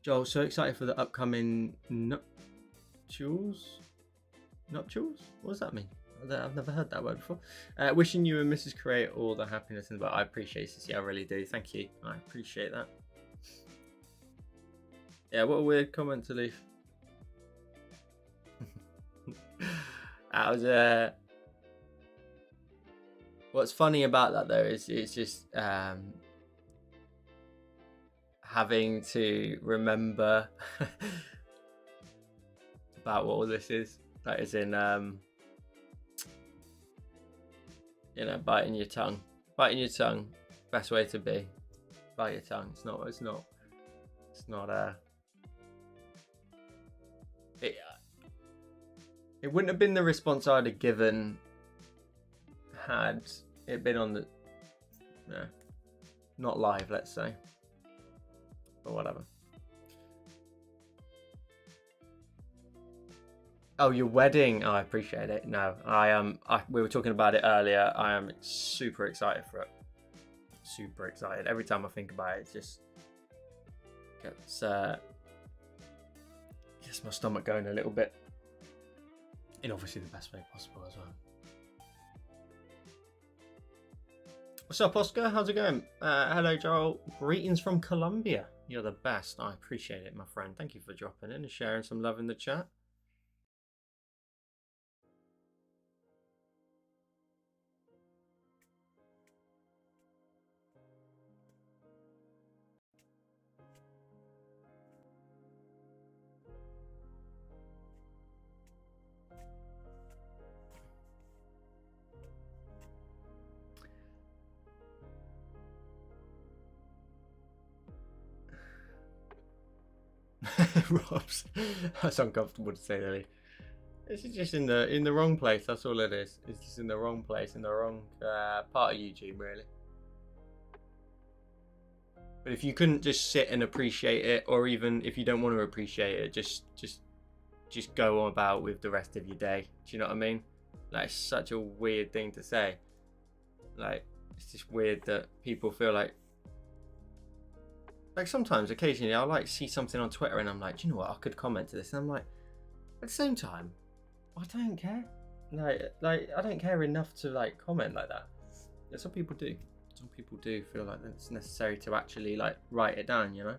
Joel, so excited for the upcoming nuptials? Nuptials? What does that mean? I've never heard that word before. Wishing you and Mrs. Create all the happiness in the world. I appreciate it, Cece, I really do. Thank you. I appreciate that. Yeah, what a weird comment to leave. That was what's funny about that though is it's just having to remember about what all this is. That is in you know, biting your tongue. Biting your tongue, best way to be. Bite your tongue. It's not it wouldn't have been the response I'd have given had it been on the not live, let's say, or whatever. Oh, your wedding. Oh, I appreciate it. No, we were talking about it earlier. I am super excited for it. Super excited. Every time I think about it, it's just gets my stomach going a little bit, in obviously the best way possible as well. What's up, Oscar? How's it going? Hello, Joel. Greetings from Colombia. You're the best. I appreciate it, my friend. Thank you for dropping in and sharing some love in the chat. Rob's, that's uncomfortable to say, really. It's just in the wrong place. That's all it is. It's just in the wrong place, in the wrong part of YouTube, really. But if you couldn't just sit and appreciate it, or even if you don't want to appreciate it, just go on about with the rest of your day. Do you know what I mean? Like, it's such a weird thing to say. Like, it's just weird that people feel like sometimes, occasionally, I'll like see something on Twitter and I'm like, do you know what? I could comment to this, and I'm like, at the same time, I don't care. Like I don't care enough to like comment like that. Yeah, some people do. Some people do feel like it's necessary to actually like write it down, you know.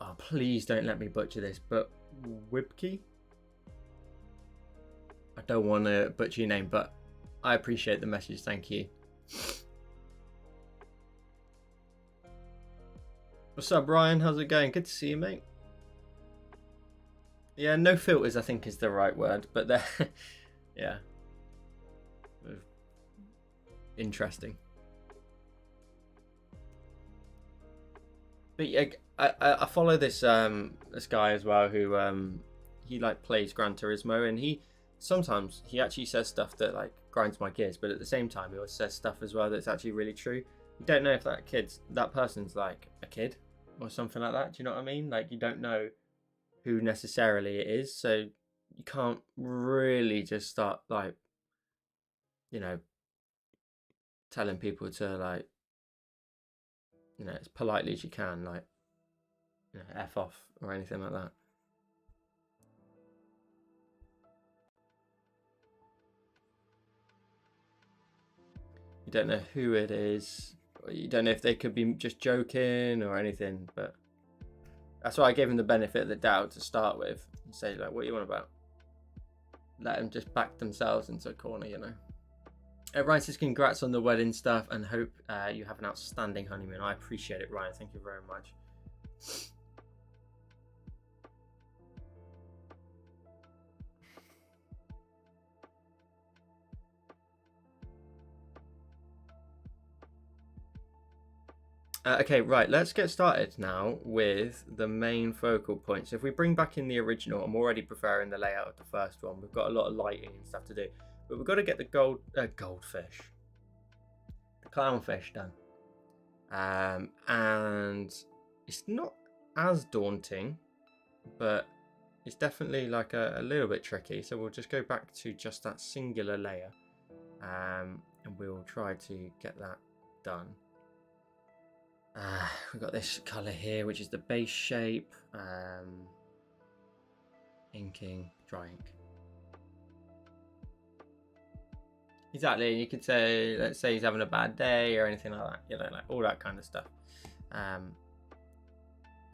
Oh, please don't let me butcher this, but Wibke. I don't want to butcher your name, but I appreciate the message. Thank you. What's up, Ryan? How's it going? Good to see you, mate. Yeah, no filters, I think, is the right word, but they're yeah, interesting. But yeah, I follow this this guy as well who he like plays Gran Turismo, and he sometimes actually says stuff that like grinds my gears, but at the same time he always says stuff as well that's actually really true. You don't know if that person's like a kid or something like that. Do you know what I mean? Like, you don't know who necessarily it is, so you can't really just start like, you know, telling people to like, you know, as politely as you can, like, you know, F off or anything like that. You don't know who it is. You don't know if they could be just joking or anything, but that's why I gave him the benefit of the doubt to start with and say, like, what are you on about? Let them just back themselves into a corner, you know. Ryan says, congrats on the wedding stuff and hope you have an outstanding honeymoon. I appreciate it, Ryan. Thank you very much. Okay, right, let's get started now with the main focal point. So if we bring back in the original, I'm already preferring the layout of the first one. We've got a lot of lighting and stuff to do, but we've got to get the goldfish, the clownfish done. And it's not as daunting, but it's definitely like a little bit tricky. So we'll just go back to just that singular layer, and we'll try to get that done. We've got this colour here, which is the base shape. Inking, dry ink. Exactly, you could say, let's say he's having a bad day or anything like that, you know, like all that kind of stuff. I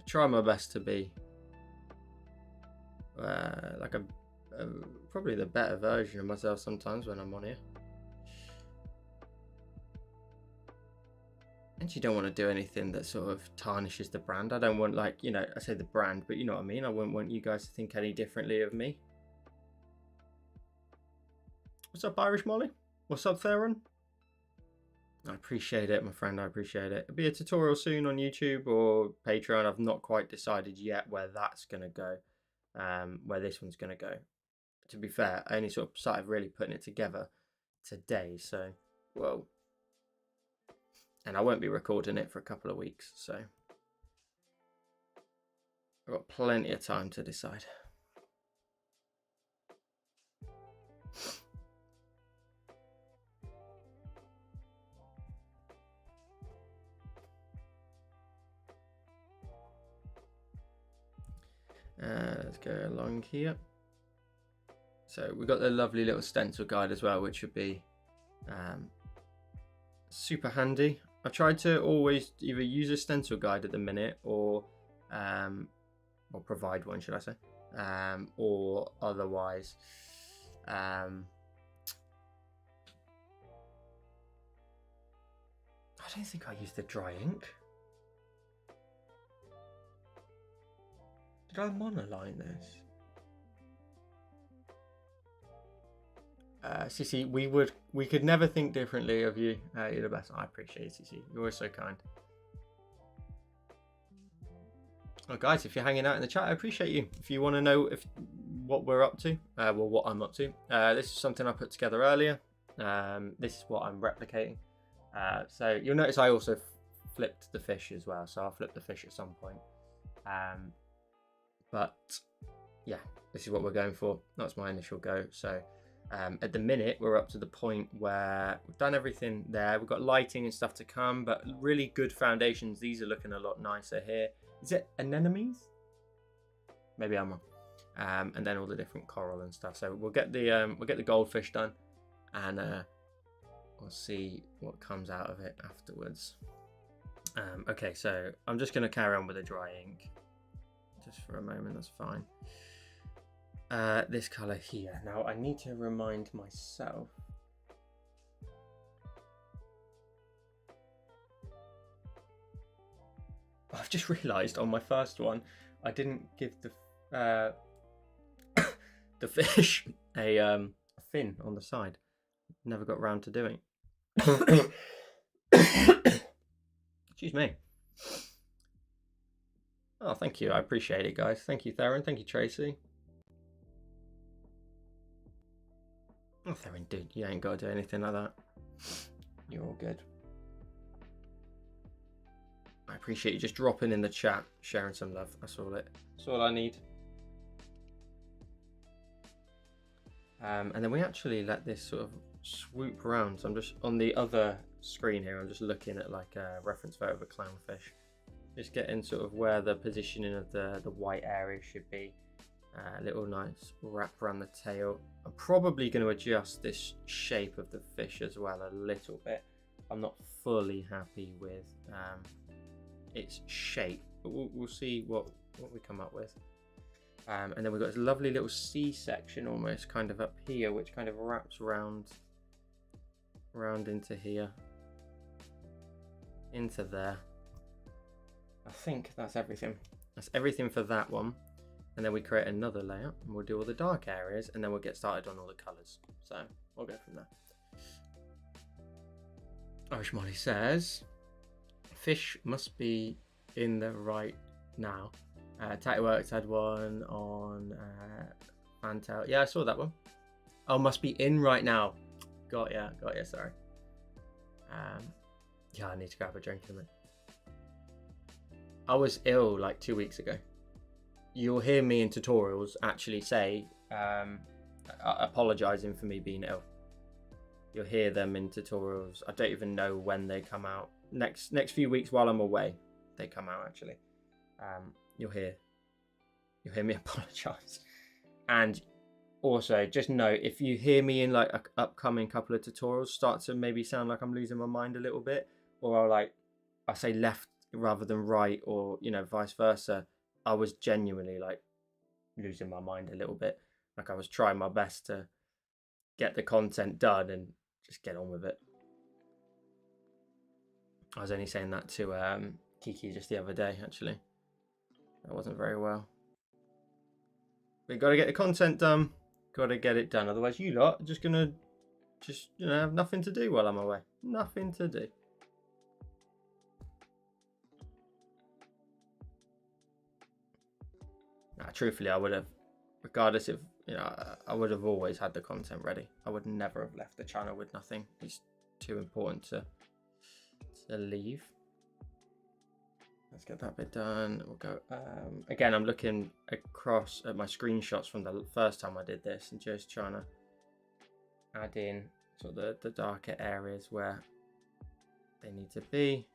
try my best to be like probably the better version of myself sometimes when I'm on here. And you don't want to do anything that sort of tarnishes the brand. I don't want, like, you know, I say the brand, but you know what I mean. I wouldn't want you guys to think any differently of me. What's up, Irish Molly? What's up, Theron? I appreciate it, my friend. I appreciate it. It'll be a tutorial soon on YouTube or Patreon. I've not quite decided yet where that's going to go, where this one's going to go. To be fair, I only sort of started really putting it together today. So, well, and I won't be recording it for a couple of weeks, so I've got plenty of time to decide. Let's go along here. So we've got the lovely little stencil guide as well, which would be super handy. I've tried to always either use a stencil guide at the minute or provide one, should I say, or otherwise I don't think I used the dry ink. Did I monoline this? Cici, we could never think differently of you. You're the best. I appreciate it, Cici. You're always so kind. Oh, guys, if you're hanging out in the chat, I appreciate you. If you want to know what we're up to, well, what I'm up to, this is something I put together earlier. This is what I'm replicating. So you'll notice I also flipped the fish as well. So I'll flip the fish at some point. But yeah, this is what we're going for. That's my initial go. So at the minute, we're up to the point where we've done everything there. We've got lighting and stuff to come, but really good foundations. These are looking a lot nicer here. Is it anemones? Maybe I'm wrong. And then all the different coral and stuff. So we'll get the goldfish done, and we'll see what comes out of it afterwards. Okay, so I'm just going to carry on with the dry ink just for a moment. That's fine. This color here. Now I need to remind myself. I've just realized on my first one, I didn't give the the fish a fin on the side. Never got round to doing. Excuse me. Oh, thank you. I appreciate it, guys. Thank you, Theron. Thank you, Tracy. Oh, Theron, dude, you ain't got to do anything like that. You're all good. I appreciate you just dropping in the chat, sharing some love. That's all I need. And then we actually let this sort of swoop around. So I'm just on the other screen here. I'm just looking at like a reference photo of a clownfish. Just getting sort of where the positioning of the white area should be. A little nice wrap around the tail. I'm probably going to adjust this shape of the fish as well a little bit. I'm not fully happy with its shape, but we'll see what we come up with. And then we've got this lovely little C section almost kind of up here, which kind of wraps round into here, into there. I think that's everything. That's everything for that one. And then we create another layer and we'll do all the dark areas, and then we'll get started on all the colors. So we'll go from there. Irish Molly says, fish must be in the right now. Tattyworks had one on Fantail. Yeah, I saw that one. Oh, must be in right now. Got ya, sorry. Yeah, I need to grab a drink in a minute. I was ill like 2 weeks ago. You'll hear me in tutorials actually say apologizing for me being ill. You'll hear them in tutorials. I don't even know when they come out. Next few weeks while I'm away, they come out actually. You'll hear me apologize. And also just note, if you hear me in like an upcoming couple of tutorials start to maybe sound like I'm losing my mind a little bit, or I say left rather than right, or vice versa, I was genuinely like losing my mind a little bit. Like I was trying my best to get the content done and just get on with it. I was only saying that to Kiki just the other day, actually. That wasn't very well. We got to get the content done. Got to get it done. Otherwise, you lot are just gonna have nothing to do while I'm away. Nothing to do. Nah, truthfully, I would have, regardless if I would have always had the content ready. I would never have left the channel with nothing. It's too important to leave. Let's get that bit done. We'll go again. I'm looking across at my screenshots from the first time I did this and just trying to add in sort of the darker areas where they need to be.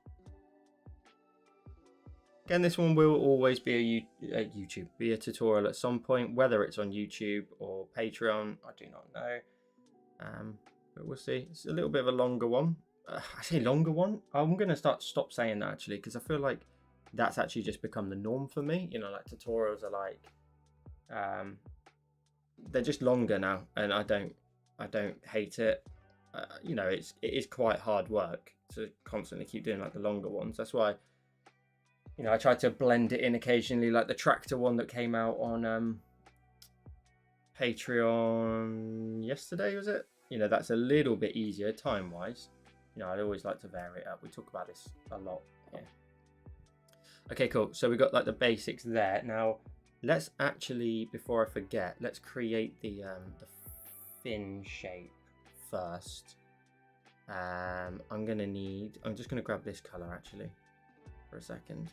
Again, this one will always be a YouTube, be a tutorial at some point, whether it's on YouTube or Patreon, I do not know. But we'll see. It's a little bit of a longer one. I say longer one. I'm going to stop saying that actually, because I feel like that's actually just become the norm for me. You know, like tutorials are like, they're just longer now, and I don't hate it. You know, it is quite hard work to constantly keep doing like the longer ones. That's why, you know, I try to blend it in occasionally, like the tractor one that came out on Patreon yesterday, was it? You know, that's a little bit easier time-wise. You know, I'd always like to vary it up. We talk about this a lot here. Okay, cool. So we got like the basics there. Now, let's actually, before I forget, let's create the fin shape first. I'm just gonna grab this color actually for a second.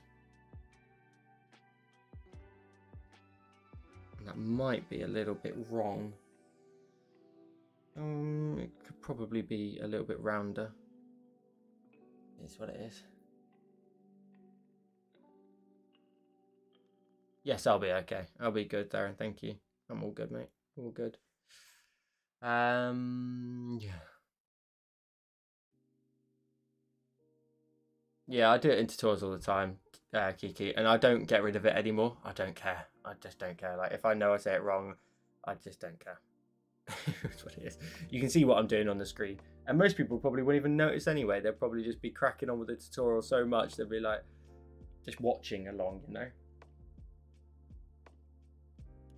That might be a little bit wrong. It could probably be a little bit rounder. Is what it is. Yes, I'll be okay. I'll be good, Darren. Thank you. I'm all good, mate. All good. Yeah. Yeah, I do it in tutorials all the time, Kiki, and I don't get rid of it anymore. I don't care. I just don't care. Like, if I know I say it wrong, I just don't care. That's what it is. You can see what I'm doing on the screen, and most people probably won't even notice anyway. They'll probably just be cracking on with the tutorial so much they'll be like just watching along, you know.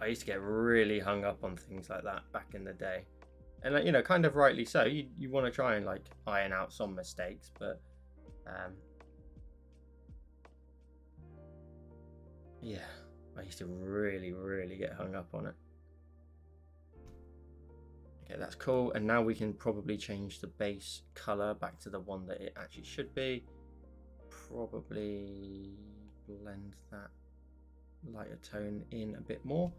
I used to get really hung up on things like that back in the day, and like, you know, kind of rightly so. You want to try and like iron out some mistakes, but yeah, I used to really get hung up on it. Okay, that's cool. And now we can probably change the base color back to the one that it actually should be. Probably blend that lighter tone in a bit more.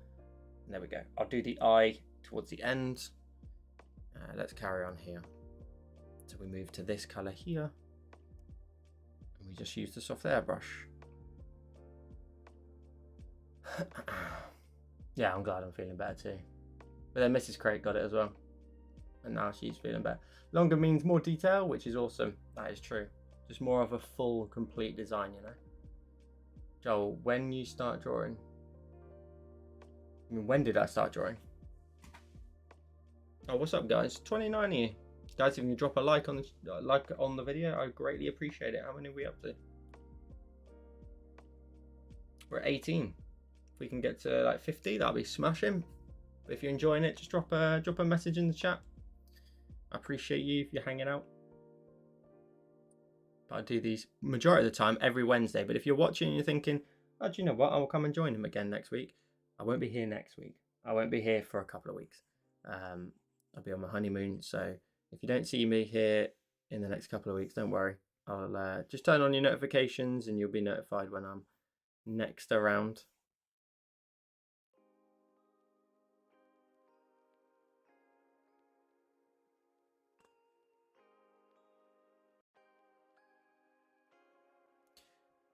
And there we go. I'll do the eye towards the end. Let's carry on here. So we move to this color here. And we just use the soft airbrush. Yeah, I'm glad I'm feeling better too. But then Mrs. Craig got it as well. And now she's feeling better. Longer means more detail, which is awesome. That is true. Just more of a full, complete design, you know. Joel, when you start drawing? I mean, when did I start drawing? Oh, what's up, guys? 29 here. Guys, if you can drop a like on the video, I greatly appreciate it. How many are we up to? We're at 18. If we can get to like 50, that'll be smashing. But if you're enjoying it, just drop a message in the chat. I appreciate you if you're hanging out. But I do these majority of the time every Wednesday. But if you're watching and you're thinking, oh, do you know what? I'll come and join him again next week. I won't be here next week. I won't be here for a couple of weeks. I'll be on my honeymoon. So if you don't see me here in the next couple of weeks, don't worry. I'll just turn on your notifications and you'll be notified when I'm next around.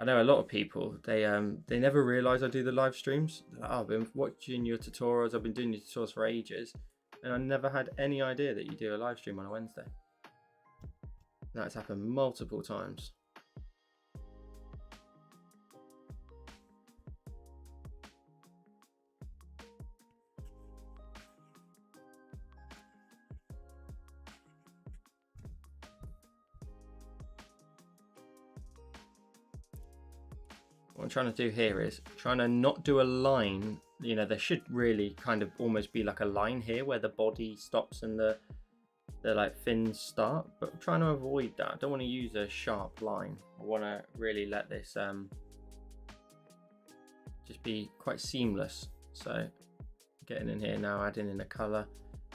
I know a lot of people, they never realise I do the live streams. Like, oh, I've been watching your tutorials, I've been doing your tutorials for ages, and I never had any idea that you do a live stream on a Wednesday. That's happened multiple times. What I'm trying to do here is trying to not do a line. You know, there should really kind of almost be like a line here where the body stops and the like fins start, but I'm trying to avoid that. I don't want to use a sharp line. I want to really let this just be quite seamless. So getting in here now, adding in a color,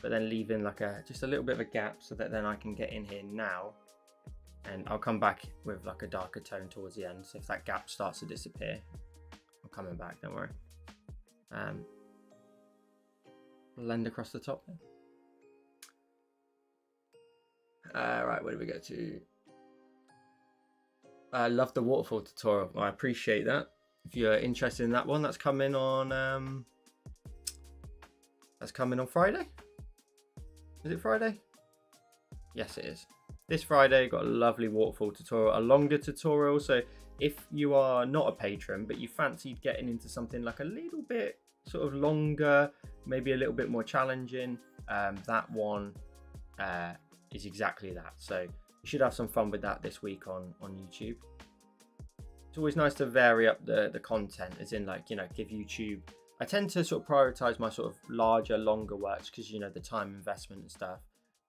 but then leaving like just a little bit of a gap so that then I can get in here now. And I'll come back with like a darker tone towards the end. So if that gap starts to disappear, I'm coming back, don't worry. Blend across the top then. Right, where do we go to? I love the waterfall tutorial. I appreciate that. If you're interested in that one, that's coming on Friday. Is it Friday? Yes, it is. This Friday, got a lovely waterfall tutorial, a longer tutorial. So if you are not a patron, but you fancied getting into something like a little bit sort of longer, maybe a little bit more challenging, that one is exactly that. So you should have some fun with that this week on YouTube. It's always nice to vary up the content, as in, like, you know, give YouTube. I tend to sort of prioritize my sort of larger, longer works because, you know, the time investment and stuff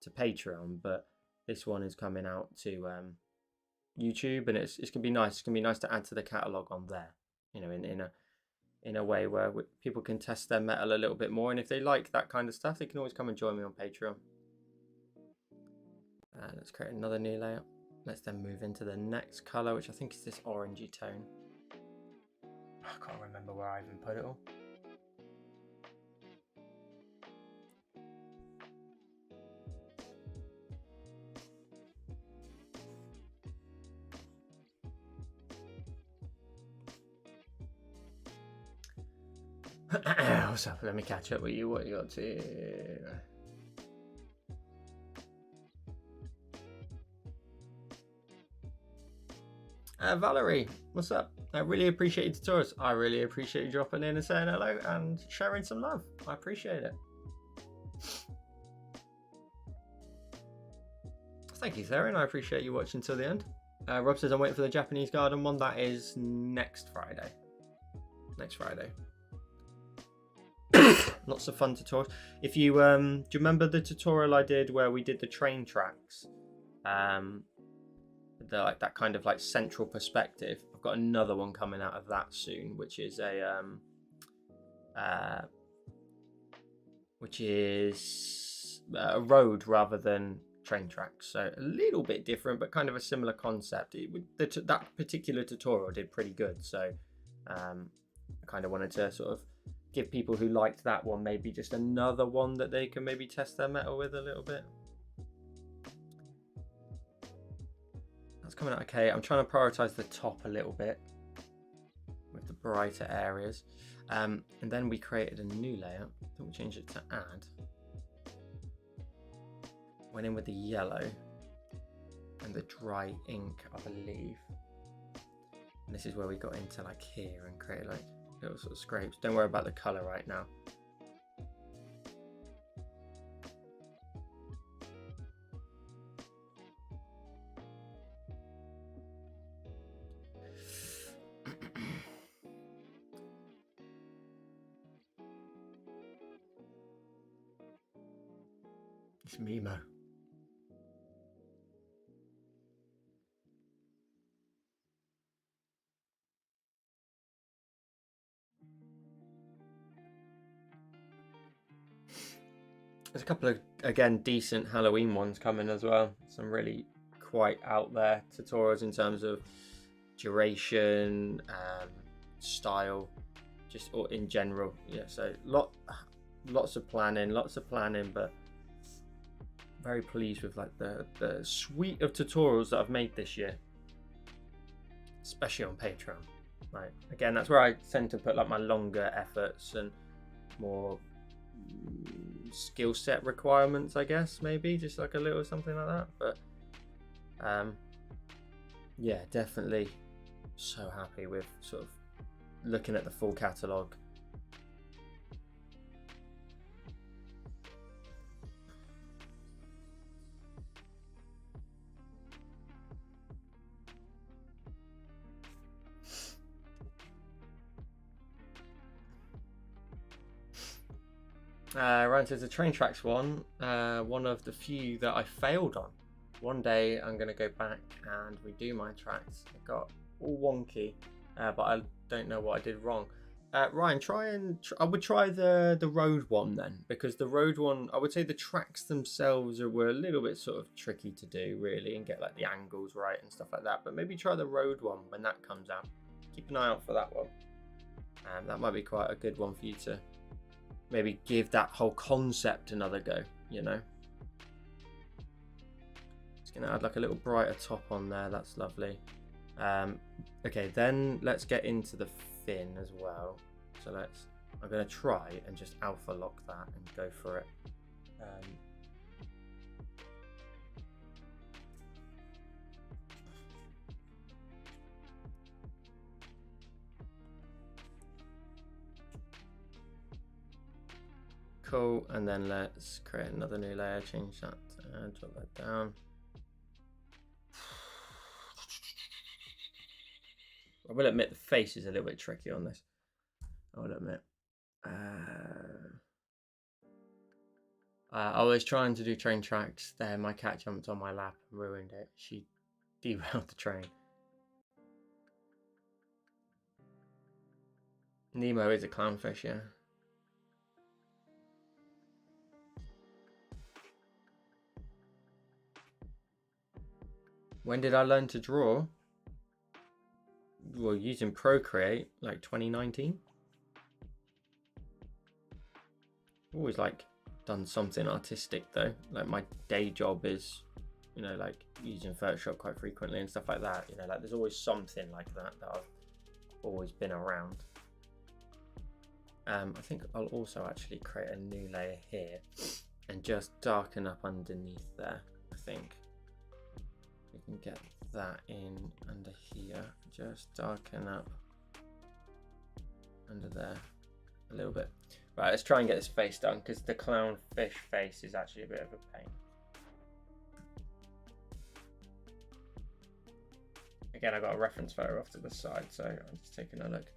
to Patreon, but this one is coming out to YouTube, and it's gonna be nice. It's gonna be nice to add to the catalog on there, you know, in a way where people can test their metal a little bit more, and if they like that kind of stuff, they can always come and join me on Patreon. Let's create another new layout. Let's then move into the next color, which I think is this orangey tone. I can't remember where I even put it all. What's up? Let me catch up with you. What you got to? Valerie, what's up? I really appreciate your tutorials. I really appreciate you dropping in and saying hello and sharing some love. I appreciate it. Thank you, Theron. I appreciate you watching till the end. Rob says I'm waiting for the Japanese garden one. That is next Friday. Next Friday. Lots of fun tutorials. If you do you remember the tutorial I did where we did the train tracks? Like that kind of like central perspective. I've got another one coming out of that soon, which is a road rather than train tracks. So a little bit different, but kind of a similar concept. That particular tutorial did pretty good. So I kind of wanted to sort of give people who liked that one maybe just another one that they can maybe test their metal with a little bit. That's coming out okay. I'm trying to prioritize the top a little bit with the brighter areas. And then we created a new layout. I think we changed it to add. Went in with the yellow and the dry ink, I believe. And this is where we got into like here and created like little sort of scrapes. Don't worry about the color right now. It's Mimo. There's a couple of, again, decent Halloween ones coming as well. Some really quite out there tutorials in terms of duration, style, just in general. Yeah, so lots of planning, but very pleased with like the suite of tutorials that I've made this year, especially on Patreon. Right, again, that's where I tend to put like my longer efforts and more skill set requirements, I guess, maybe just like a little something like that. But yeah, definitely so happy with sort of looking at the full catalogue. Ryan says the train tracks one of the few that I failed on. One day I'm going to go back and redo my tracks. It got all wonky, but I don't know what I did wrong. Ryan, I would try the road one then, because the road one, I would say the tracks themselves were a little bit sort of tricky to do really and get like the angles right and stuff like that. But maybe try the road one when that comes out. Keep an eye out for that one. That might be quite a good one for you to maybe give that whole concept another go, you know. Just gonna add like a little brighter top on there. That's lovely. Okay, then let's get into the fin as well. So I'm going to try and just alpha lock that and go for it. Cool, and then let's create another new layer, change that, drop that down. I will admit the face is a little bit tricky on this. I will admit. I was trying to do train tracks there. My cat jumped on my lap and ruined it. She derailed the train. Nemo is a clownfish, yeah. When did I learn to draw? Well, using Procreate, like 2019. Always like done something artistic though. Like my day job is, you know, like using Photoshop quite frequently and stuff like that. You know, like there's always something like that I've always been around. I think I'll also actually create a new layer here and just darken up underneath there. I think we can get that in under here. Just darken up under there a little bit. Right, let's try and get this face done because the clownfish face is actually a bit of a pain. Again, I got a reference photo off to the side, so I'm just taking a look.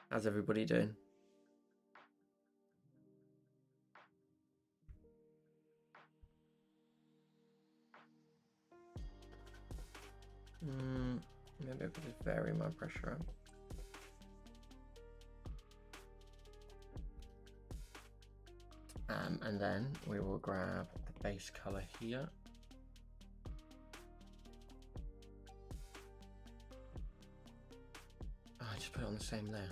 How's everybody doing? Maybe I could just vary my pressure up. And then we will grab the base color here. I just put it on the same layer.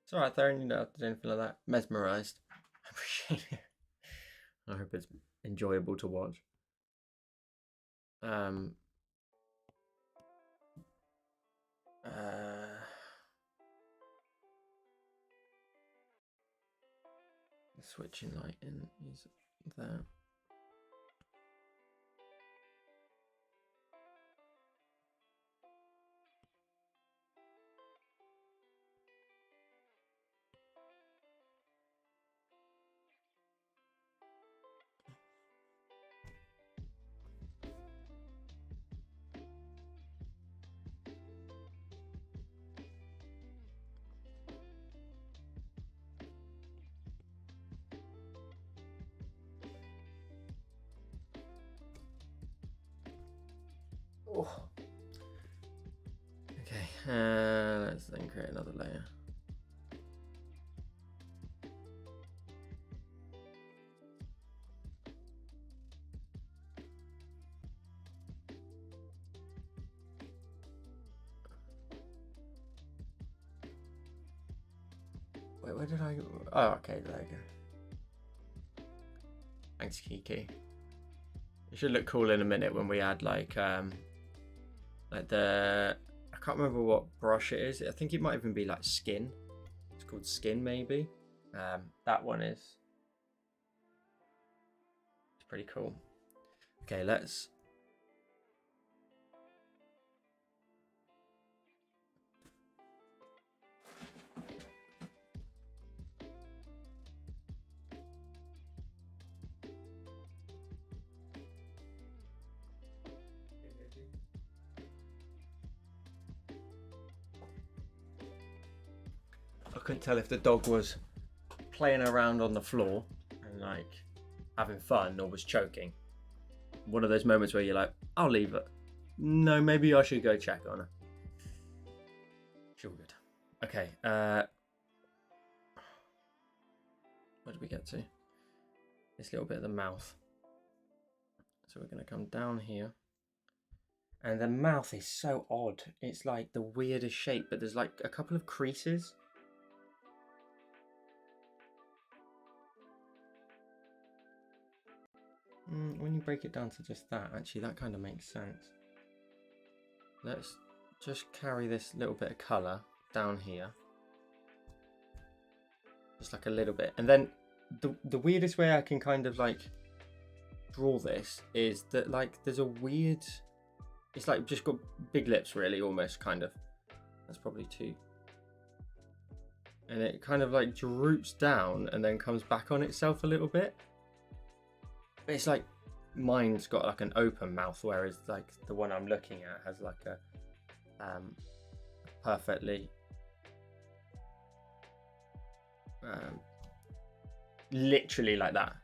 It's alright, Theron, you don't have to do anything like that. Mesmerized. I appreciate it. I hope it's enjoyable to watch. The switching light in is there. Oh. Okay, let's then create another layer. Wait, where did I go? Oh, okay, there you go. Thanks, Kiki. It should look cool in a minute when we add like the, I can't remember what brush it is. I think it might even be like skin. It's called skin maybe. That one is, it's pretty cool. Okay, let's. I couldn't tell if the dog was playing around on the floor and like having fun or was choking. One of those moments where you're like, I'll leave it. No, maybe I should go check on her. She's all good. Okay. Where did we get to? This little bit of the mouth. So we're going to come down here. And the mouth is so odd. It's like the weirdest shape, but there's like a couple of creases. When you break it down to just that, actually, that kind of makes sense. Let's just carry this little bit of colour down here. Just like a little bit. And then the weirdest way I can kind of like draw this is that like there's a weird... It's like just got big lips, really, almost, kind of. That's probably two. And it kind of like droops down and then comes back on itself a little bit. But it's like mine's got like an open mouth, whereas like the one I'm looking at has like a perfectly literally like that.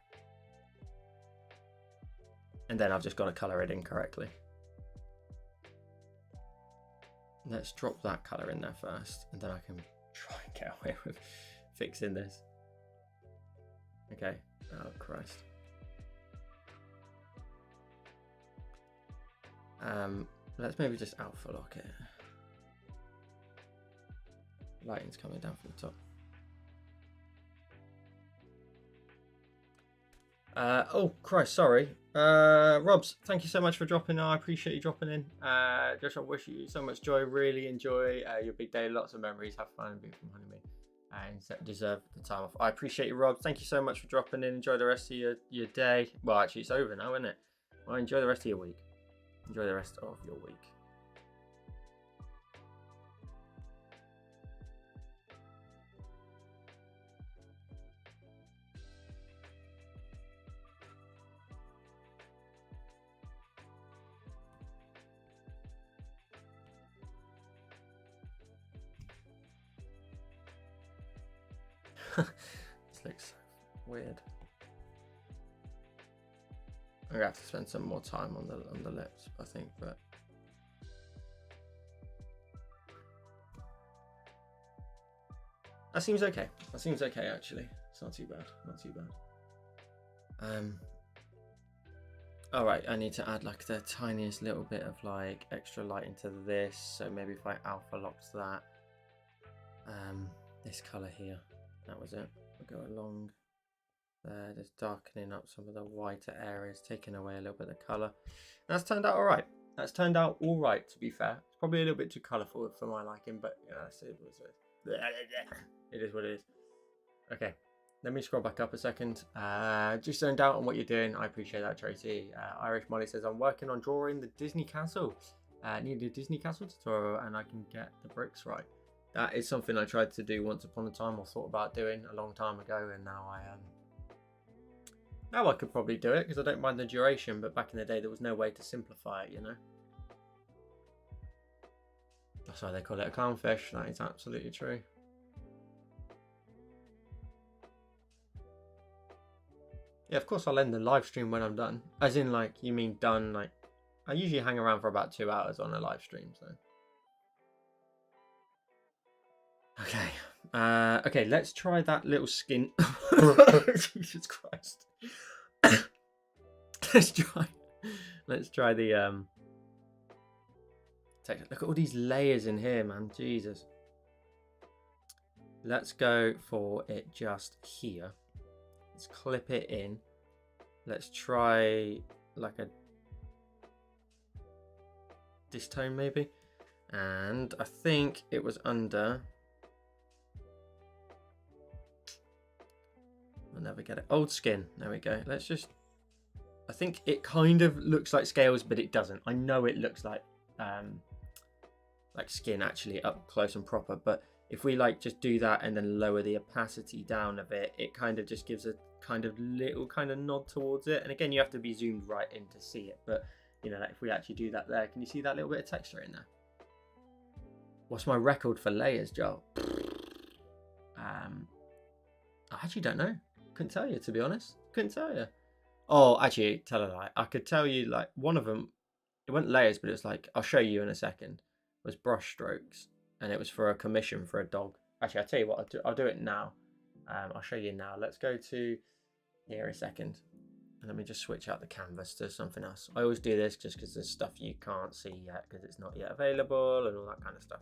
And then I've just got to colour it in correctly. Let's drop that colour in there first, and then I can try and get away with fixing this. Okay. Oh, Christ. Let's maybe just alpha lock it. Lighting's coming down from the top. Oh Christ, sorry. Robs, thank you so much for dropping in. I appreciate you dropping in. Josh, I wish you so much joy. Really enjoy your big day. Lots of memories. Have fun and be from honeymoon. And deserve the time off. I appreciate you, Rob. Thank you so much for dropping in. Enjoy the rest of your day. Well, actually, it's over now, isn't it? Well, enjoy the rest of your week. Enjoy the rest of your week. This looks weird. I'm gonna have to spend some more time on the lips, I think, but that seems okay. That seems okay, actually. It's not too bad. Not too bad. All right, I need to add like the tiniest little bit of like extra light into this. So maybe if I alpha locked that, this color here, that was it. We'll go along there, just darkening up some of the whiter areas, taking away a little bit of color. That's turned out all right. That's turned out all right, to be fair. It's probably a little bit too colorful for my liking, but yeah, that's it. It is what it is. Okay, let me scroll back up a second. Just zoned out on what you're doing. I appreciate that, Tracy. Irish Molly says, I'm working on drawing the Disney Castle. Need a Disney Castle tutorial and I can get the bricks right. That is something I tried to do once upon a time, or thought about doing a long time ago, and now I could probably do it because I don't mind the duration, but back in the day there was no way to simplify it, you know. That's why they call it a clownfish. That is absolutely true. Yeah, of course I'll end the live stream when I'm done. As in, like, you mean done, like, I usually hang around for about 2 hours on a live stream, so. Okay. Okay, let's try that little skin. Jesus Christ. Let's try the look at all these layers in here, man. Jesus. Let's go for it just here. Let's clip it in. Let's try like a this tone maybe. And I think it was under. I'll never get it. Old skin. There we go. Let's just. I think it kind of looks like scales, but it doesn't. I know it looks like skin actually up close and proper, but if we like just do that and then lower the opacity down a bit, it kind of just gives a kind of little kind of nod towards it. And again, you have to be zoomed right in to see it, but you know, like if we actually do that there, can you see that little bit of texture in there? What's my record for layers, Joel? I actually don't know. Couldn't tell you, to be honest. Couldn't tell you. Oh, actually, tell a lie. I could tell you like one of them. It wasn't layers, but it's like I'll show you in a second. Was brush strokes, and it was for a commission for a dog. Actually, I'll tell you what. I'll do it now. I'll show you now. Let's go to here a second. And let me just switch out the canvas to something else. I always do this just because there's stuff you can't see yet because it's not yet available and all that kind of stuff.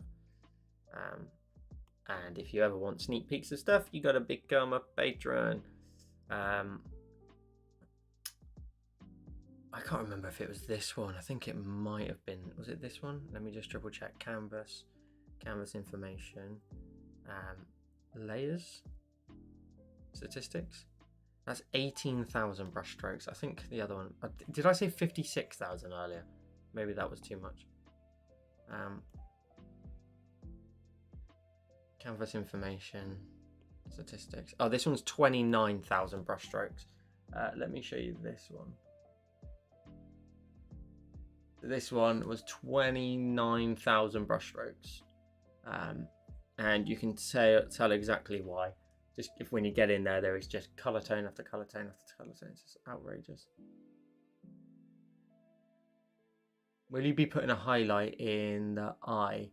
And if you ever want sneak peeks of stuff, you got to become a patron. I can't remember if it was this one. I think it might have been. Was it this one? Let me just triple check. Canvas information, layers, statistics. That's 18,000 brush strokes. I think the other one. Did I say 56,000 earlier? Maybe that was too much. Canvas information, statistics. Oh, this one's 29,000 brush strokes. Let me show you this one. This one was 29,000 brush strokes. And you can tell exactly why. Just if when you get in there, there is just color tone after color tone after color tone. It's just outrageous. Will you be putting a highlight in the eye?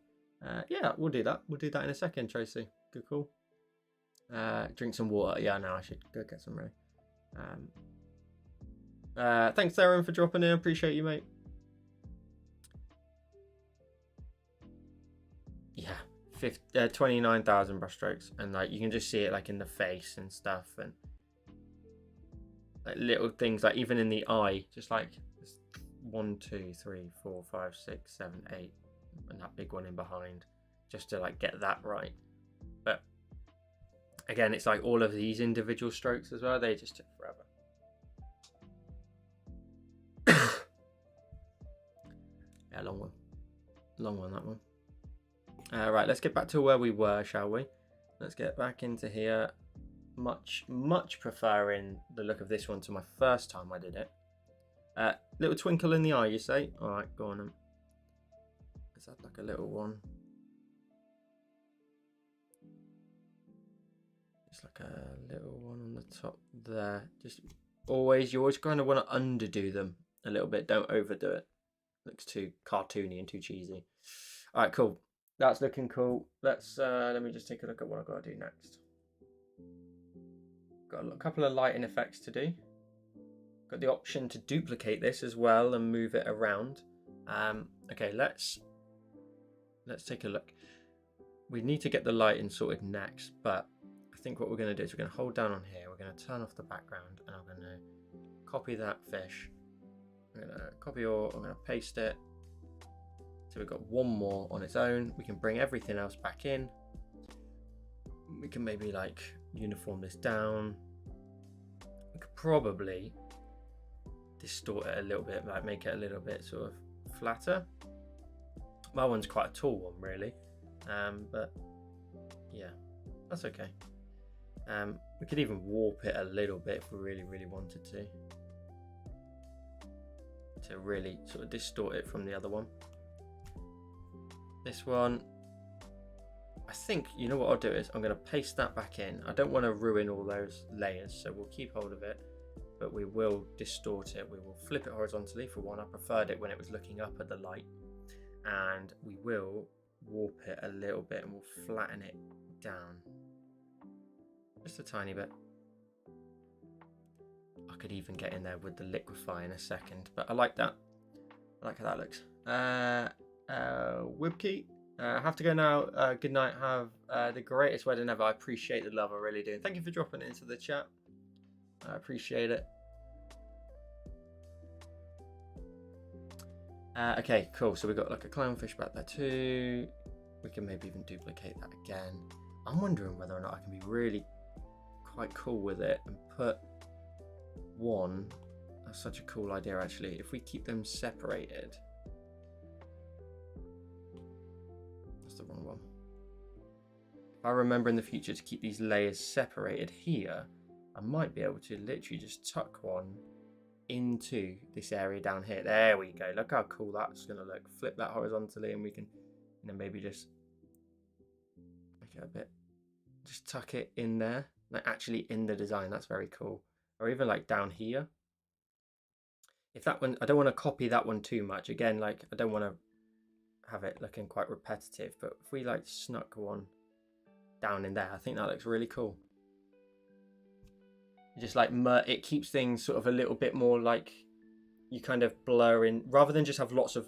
Yeah, we'll do that. We'll do that in a second, Tracy. Good call. Drink some water. Yeah, no, I should go get some ready. Thanks, Aaron, for dropping in. Appreciate you, mate. Yeah, 29,000 brush strokes, and like you can just see it like in the face and stuff, and like little things like even in the eye, just like 1, 2, 3, 4, 5, 6, 7, 8, and that big one in behind, just to like get that right. But again, it's like all of these individual strokes as well, they just took forever. Yeah, long one that one. Right, let's get back to where we were, shall we? Let's get back into here. Much preferring the look of this one to my first time I did it. Little twinkle in the eye, you say? All right, go on then. Is that like a little one? Just like a little one on the top there. Just you always kind of want to underdo them a little bit. Don't overdo it. Looks too cartoony and too cheesy. All right, cool. That's looking cool. Let me just take a look at what I've got to do next. Got a couple of lighting effects to do. Got the option to duplicate this as well and move it around. Okay, let's take a look. We need to get the lighting sorted next, but I think what we're going to do is we're going to hold down on here. We're going to turn off the background, and I'm going to copy that fish. I'm going to copy all. I'm going to paste it. So we've got one more on its own. We can bring everything else back in. We can maybe like uniform this down. We could probably distort it a little bit, like make it a little bit sort of flatter. My one's quite a tall one, really, but yeah, that's okay. We could even warp it a little bit if we really wanted to really sort of distort it from the other one. This one, I think, you know what I'll do is I'm going to paste that back in. I don't want to ruin all those layers, so we'll keep hold of it, but we will distort it. We will flip it horizontally for one. I preferred it when it was looking up at the light, and we will warp it a little bit and we'll flatten it down just a tiny bit. I could even get in there with the liquefy in a second, but I like that. I like how that looks. Wibkey, have to go now. Good night. Have the greatest wedding ever. I appreciate the love, I really do. And thank you for dropping it into the chat. I appreciate it. Okay, cool. So we've got like a clownfish back there too. We can maybe even duplicate that again. I'm wondering whether or not I can be really quite cool with it and put one. That's such a cool idea, actually. If we keep them separated. That's the wrong one. If I remember in the future to keep these layers separated here, I might be able to literally just tuck one into this area down here. There we go. Look how cool that's going to look. Flip that horizontally and we can, you know, maybe just make it a bit, just tuck it in there, like actually in the design. That's very cool. Or even like down here. if that one, I don't want to copy that one too much. Again, like I don't want to have it looking quite repetitive, but if we like snuck one down in there, I think that looks really cool. Just like it keeps things sort of a little bit more like you kind of blur in, rather than just have lots of.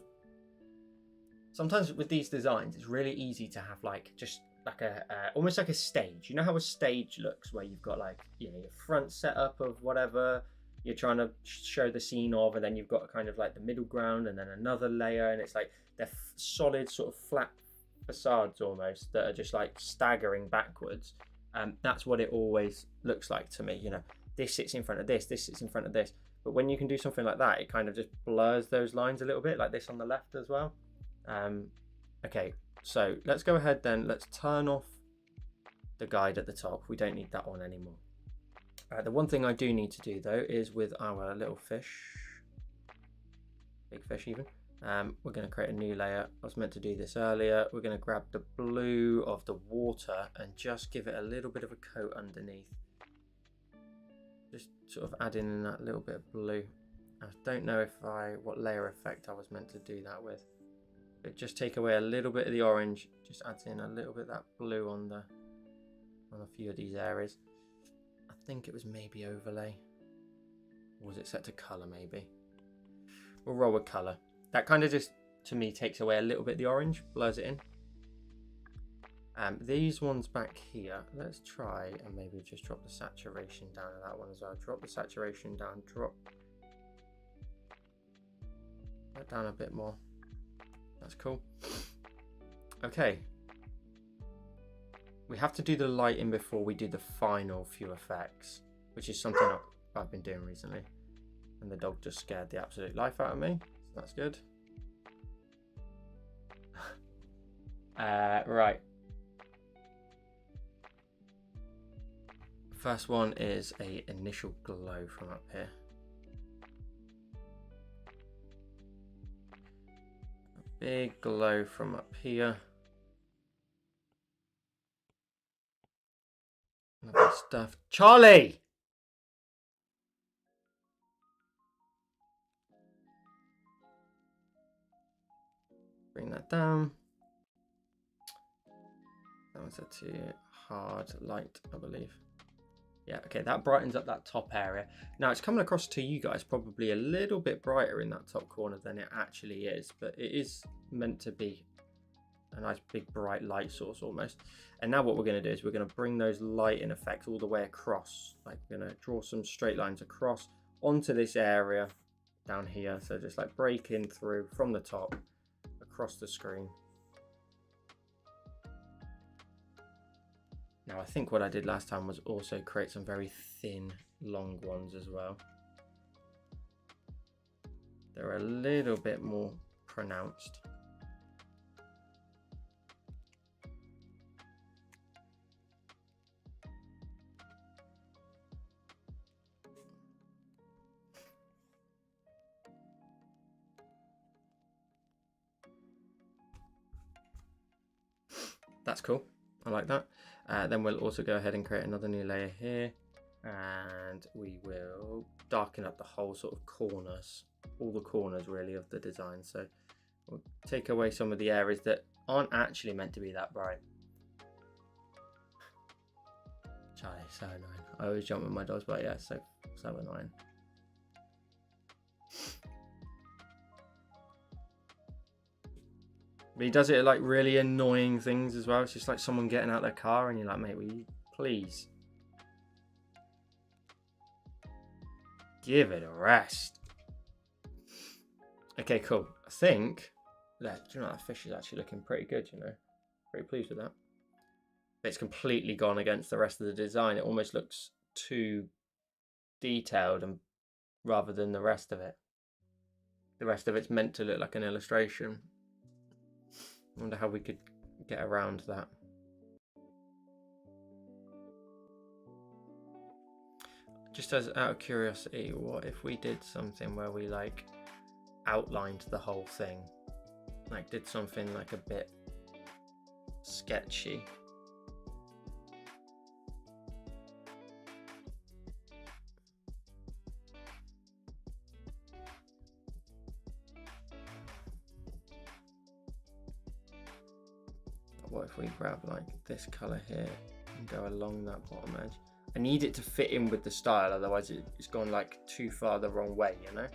Sometimes with these designs, it's really easy to have like just like a almost like a stage. You know how a stage looks, where you've got like, you know, your front setup of whatever you're trying to show the scene of, and then you've got kind of like the middle ground, and then another layer, and it's like they're solid sort of flat facades almost that are just like staggering backwards. That's what it always looks like to me. You know, this sits in front of this sits in front of this. But when you can do something like that, it kind of just blurs those lines a little bit, like this on the left as well. Okay, so let's go ahead then. Let's turn off the guide at the top. We don't need that on anymore. The one thing I do need to do though is with our little fish, big fish even, we're going to create a new layer. I was meant to do this earlier. We're going to grab the blue of the water and just give it a little bit of a coat underneath. Just sort of add in that little bit of blue. I don't know if what layer effect I was meant to do that with. But just take away a little bit of the orange, just adds in a little bit of that blue on a few of these areas. I think it was maybe overlay. Or was it set to colour maybe? We'll roll with colour. That kind of just, to me, takes away a little bit of the orange, blurs it in. These ones back here, let's try and maybe just drop the saturation down on that one as well. Drop the saturation down, drop that down a bit more. That's cool. Okay. We have to do the lighting before we do the final few effects, which is something I've been doing recently. And the dog just scared the absolute life out of me. So that's good. Right. First one is a initial glow from up here. A big glow from up here. Lovely stuff. Charlie! Bring that down. That was a too hard light, I believe. Yeah, okay, that brightens up that top area. Now it's coming across to you guys probably a little bit brighter in that top corner than it actually is, but it is meant to be a nice big bright light source almost. And now what we're going to do is we're going to bring those lighting effects all the way across. Like we're going to draw some straight lines across onto this area down here. So just like breaking through from the top across the screen. Now I think what I did last time was also create some very thin, long ones as well. They're a little bit more pronounced. That's cool. I like that. Then we'll also go ahead and create another new layer here, and we will darken up the whole sort of corners, all the corners really of the design. So we'll take away some of the areas that aren't actually meant to be that bright. Charlie, so annoying. I always jump with my dogs, but yeah, so annoying. But he does it at like really annoying things as well. It's just like someone getting out their car and you're like, mate, will you please give it a rest? Okay, cool. I think that, you know, that fish is actually looking pretty good, you know. Pretty pleased with that. But it's completely gone against the rest of the design. It almost looks too detailed and rather than the rest of it. The rest of it's meant to look like an illustration. I wonder how we could get around that. Just as out of curiosity, what if we did something where we like outlined the whole thing? Like did something like a bit sketchy. what if we grab like this color here and go along that bottom edge? I need it to fit in with the style, otherwise it's gone like too far the wrong way, you know?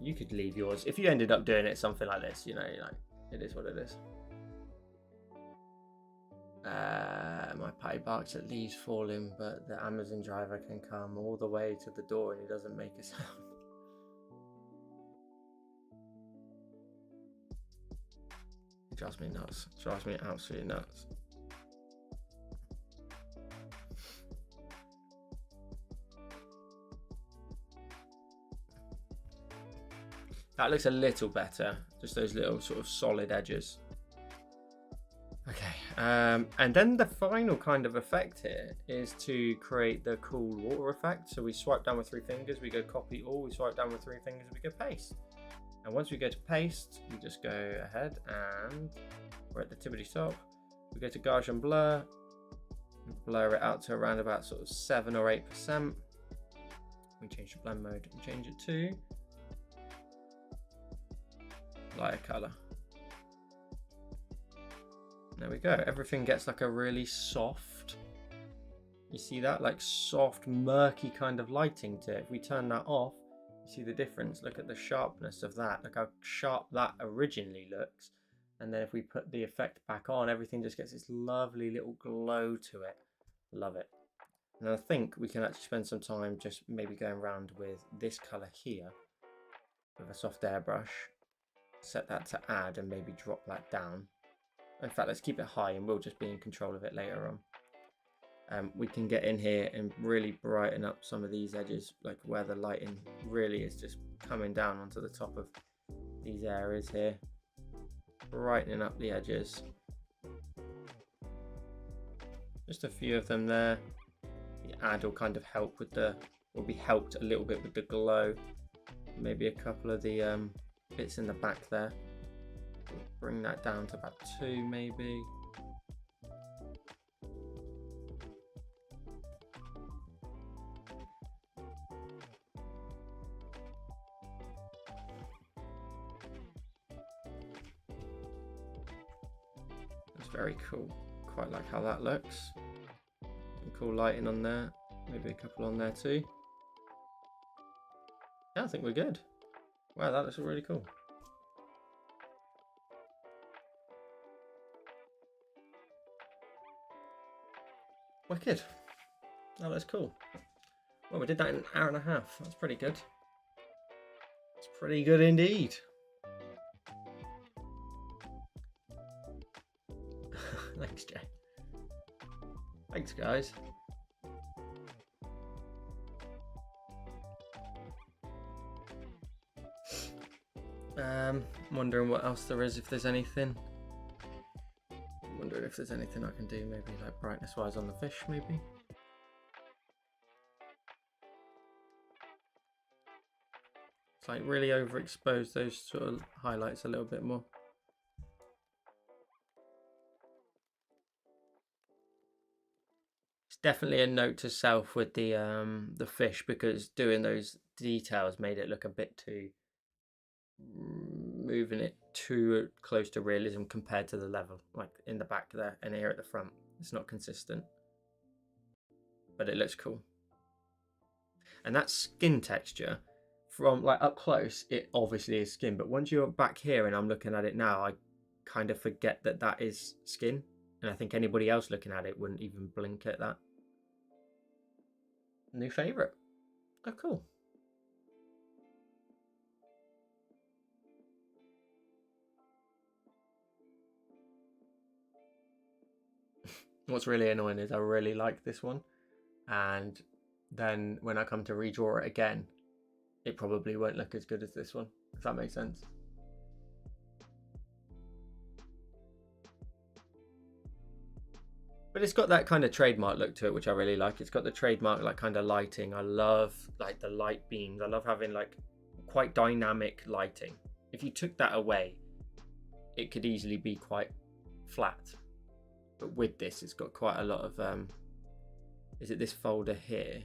You could leave yours, if you ended up doing it something like this, you know, like, it is what it is. My pie barks at leaves falling, but the Amazon driver can come all the way to the door and he doesn't make a sound. It drives me nuts. It drives me absolutely nuts. That looks a little better. Just those little sort of solid edges. Okay, and then the final kind of effect here is to create the cool water effect. So we swipe down with 3 fingers, we go copy all, we swipe down with 3 fingers, we go paste. And once we go to paste, we just go ahead and we're at the tippity top. We go to Gaussian blur, blur it out to around about sort of 7 or 8%. We change the blend mode and change it to lighter color. There we go. Everything gets like a really soft, you see that, like soft, murky kind of lighting to it. If we turn that off, you see the difference. Look at the sharpness of that. Look how sharp that originally looks. And then if we put the effect back on, everything just gets this lovely little glow to it. Love it. And I think we can actually spend some time just maybe going around with this color here with a soft airbrush. Set that to add and maybe drop that down. In fact, let's keep it high and we'll just be in control of it later on. We can get in here and really brighten up some of these edges, like where the lighting really is just coming down onto the top of these areas here. Brightening up the edges. Just a few of them there. The add will kind of help with the, will be helped a little bit with the glow. Maybe a couple of the bits in the back there. Bring that down to about 2 maybe. That's very cool. Quite like how that looks. Some cool lighting on there. Maybe a couple on there too. Yeah, I think we're good. Wow, that looks really cool. Wicked. Oh, that's cool. Well, we did that in an hour and a half. That's pretty good. It's pretty good indeed. Thanks, Jay. Thanks, guys. Wondering what else there is, if there's anything. Wondering if there's anything I can do, maybe like brightness wise on the fish, maybe. It's like really overexpose those sort of highlights a little bit more. It's definitely a note to self with the fish, because doing those details made it look a bit too, moving it too close to realism compared to the level, like in the back there and here at the front. It's not consistent, but it looks cool. And that skin texture from like up close, it obviously is skin, but once you're back here and I'm looking at it now, I kind of forget that that is skin, and I think anybody else looking at it wouldn't even blink at that. New favorite. Oh, cool. What's really annoying is I really like this one, and then when I come to redraw it again, it probably won't look as good as this one, if that makes sense. But it's got that kind of trademark look to it, which I really like. It's got the trademark like kind of lighting. I love like the light beams. I love having like quite dynamic lighting. If you took that away, it could easily be quite flat. But with this, it's got quite a lot of, is it this folder here?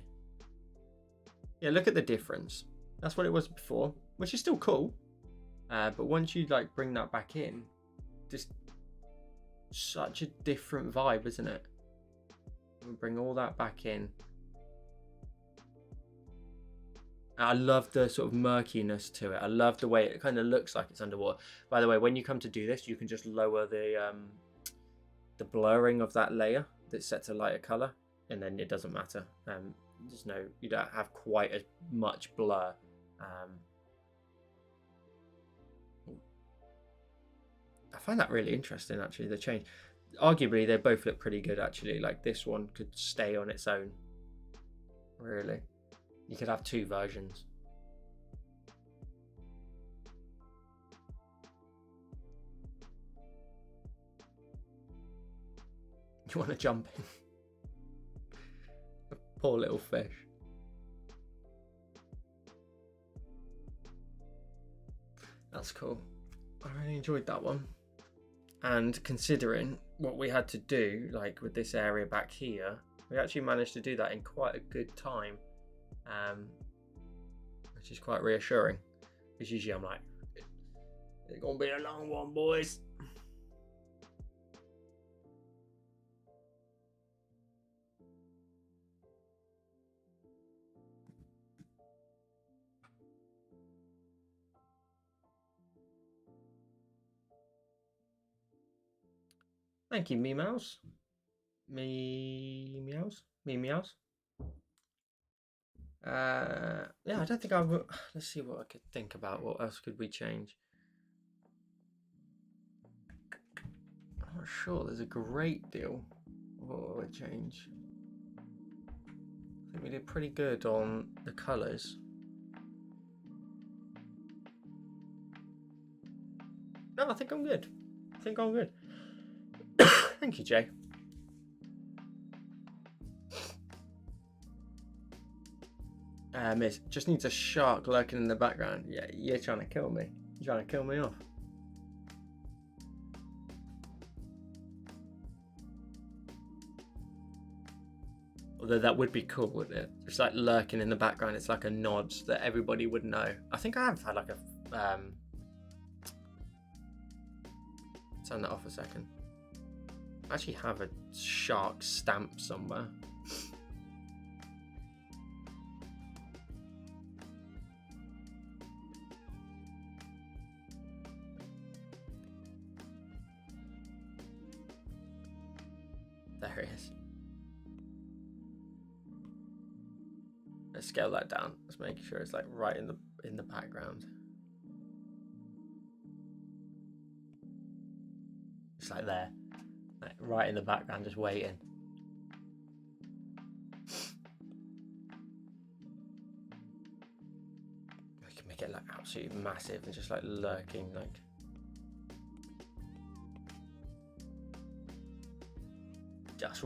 Yeah, look at the difference. That's what it was before, which is still cool. But once you like bring that back in, just such a different vibe, isn't it? We'll bring all that back in. I love the sort of murkiness to it. I love the way it kind of looks like it's underwater. By the way, when you come to do this, you can just lower the blurring of that layer that's set to lighter color, and then it doesn't matter. There's no, you don't have quite as much blur. I find that really interesting, actually, the change. Arguably, they both look pretty good, actually. Like, this one could stay on its own, really. You could have two versions. You want to jump in? Poor little fish. That's cool. I really enjoyed that one. And considering what we had to do, like with this area back here, we actually managed to do that in quite a good time. Which is quite reassuring, because usually I'm like, it's gonna be a long one, boys. Thank you, me mouse. Me meows. Yeah, I don't think I will. Let's see what I could think about. What else could we change? I'm not sure. There's a great deal. What would change? I think we did pretty good on the colours. No, I think I'm good. Thank you, Jay. Miss, just needs a shark lurking in the background. Yeah, you're trying to kill me. You're trying to kill me off. Although that would be cool, wouldn't it? Just like lurking in the background. It's like a nod that everybody would know. I think I have had like a... turn that off a second. I actually have a shark stamp somewhere. There he is. Let's scale that down. Let's make sure it's like right in the background. It's like there, like right in the background, just waiting. We can make it like absolutely massive and just like lurking, like. Just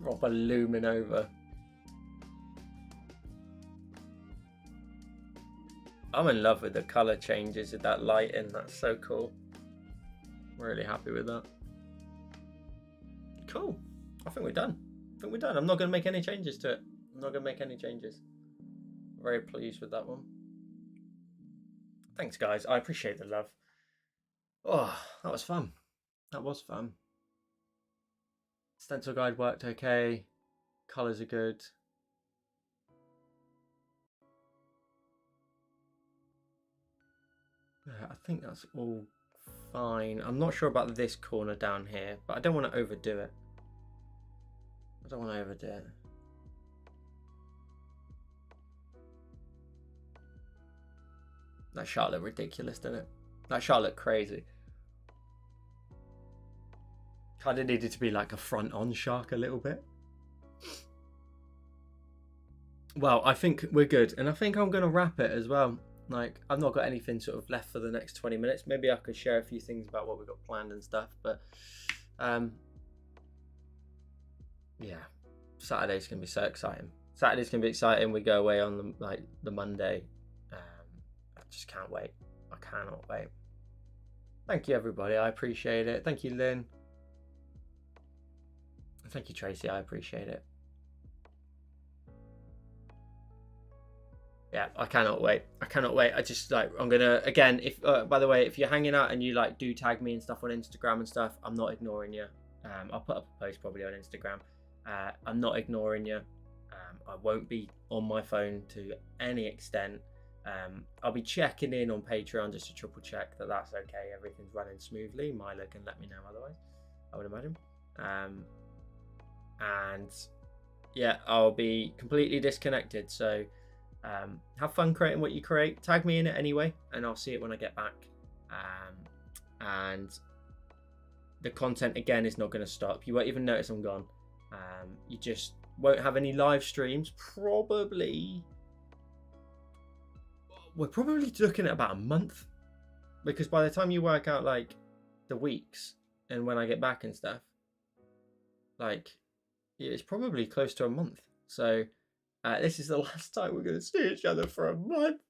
proper looming over. I'm in love with the color changes with that lighting. That's so cool. Really happy with that. Cool. I think we're done. I'm not going to make any changes to it. Very pleased with that one. Thanks, guys. I appreciate the love. Oh, that was fun. Stencil guide worked okay. Colors are good. Yeah, I think that's all fine. I'm not sure about this corner down here, but I don't want to overdo it. That shark looked ridiculous, didn't it? That shark looked crazy. Kind of needed to be like a front-on shark a little bit. Well, I think we're good, and I think I'm going to wrap it as well. Like, I've not got anything sort of left for the next 20 minutes. Maybe I could share a few things about what we've got planned and stuff, but yeah, Saturday's going to be so exciting. We go away on the Monday. I just can't wait. I cannot wait. Thank you, everybody. I appreciate it. Thank you, Lynn. Thank you, Tracy. I appreciate it. Yeah, I cannot wait. I cannot wait. I just like, I'm gonna, again, if by the way, if you're hanging out and you like do tag me and stuff on Instagram and stuff, I'm not ignoring you. I'll put up a post probably on Instagram. I'm not ignoring you. I won't be on my phone to any extent. I'll be checking in on Patreon just to triple check that that's okay, everything's running smoothly. Milo can let me know otherwise, I would imagine. And yeah, I'll be completely disconnected. So have fun creating what you create. Tag me in it anyway, and I'll see it when I get back. And the content again is not going to stop. You won't even notice I'm gone. You just won't have any live streams. We're probably looking at about a month, because by the time you work out like the weeks and when I get back and stuff, like it's probably close to a month. So this is the last time we're going to see each other for a month.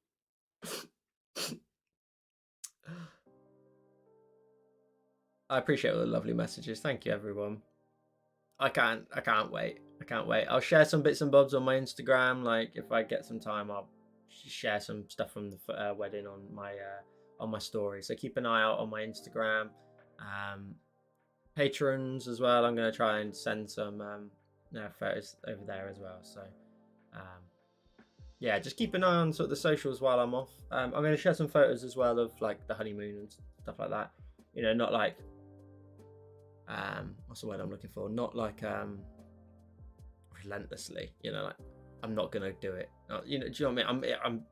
I appreciate all the lovely messages. Thank you, everyone. I can't wait. I can't wait. I'll share some bits and bobs on my Instagram. Like if I get some time, I'll share some stuff from the wedding on my story. So keep an eye out on my Instagram. Patrons as well. I'm going to try and send some photos over there as well. So yeah, just keep an eye on sort of the socials while I'm off. I'm going to share some photos as well of like the honeymoon and stuff like that. You know, not like what's the word I'm looking for? Not like relentlessly. You know, like I'm not going to do it. You know, do you know what I mean? I'm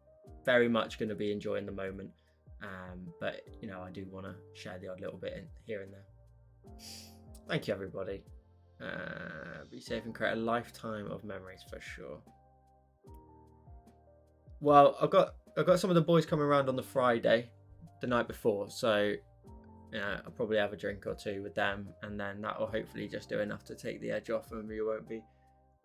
very much going to be enjoying the moment. But you know, I do want to share the odd little bit in here and there. Thank you, everybody. Be safe and create a lifetime of memories for sure. Well, I've got some of the boys coming around on the Friday, the night before, so I'll probably have a drink or two with them, and then that will hopefully just do enough to take the edge off, and we won't be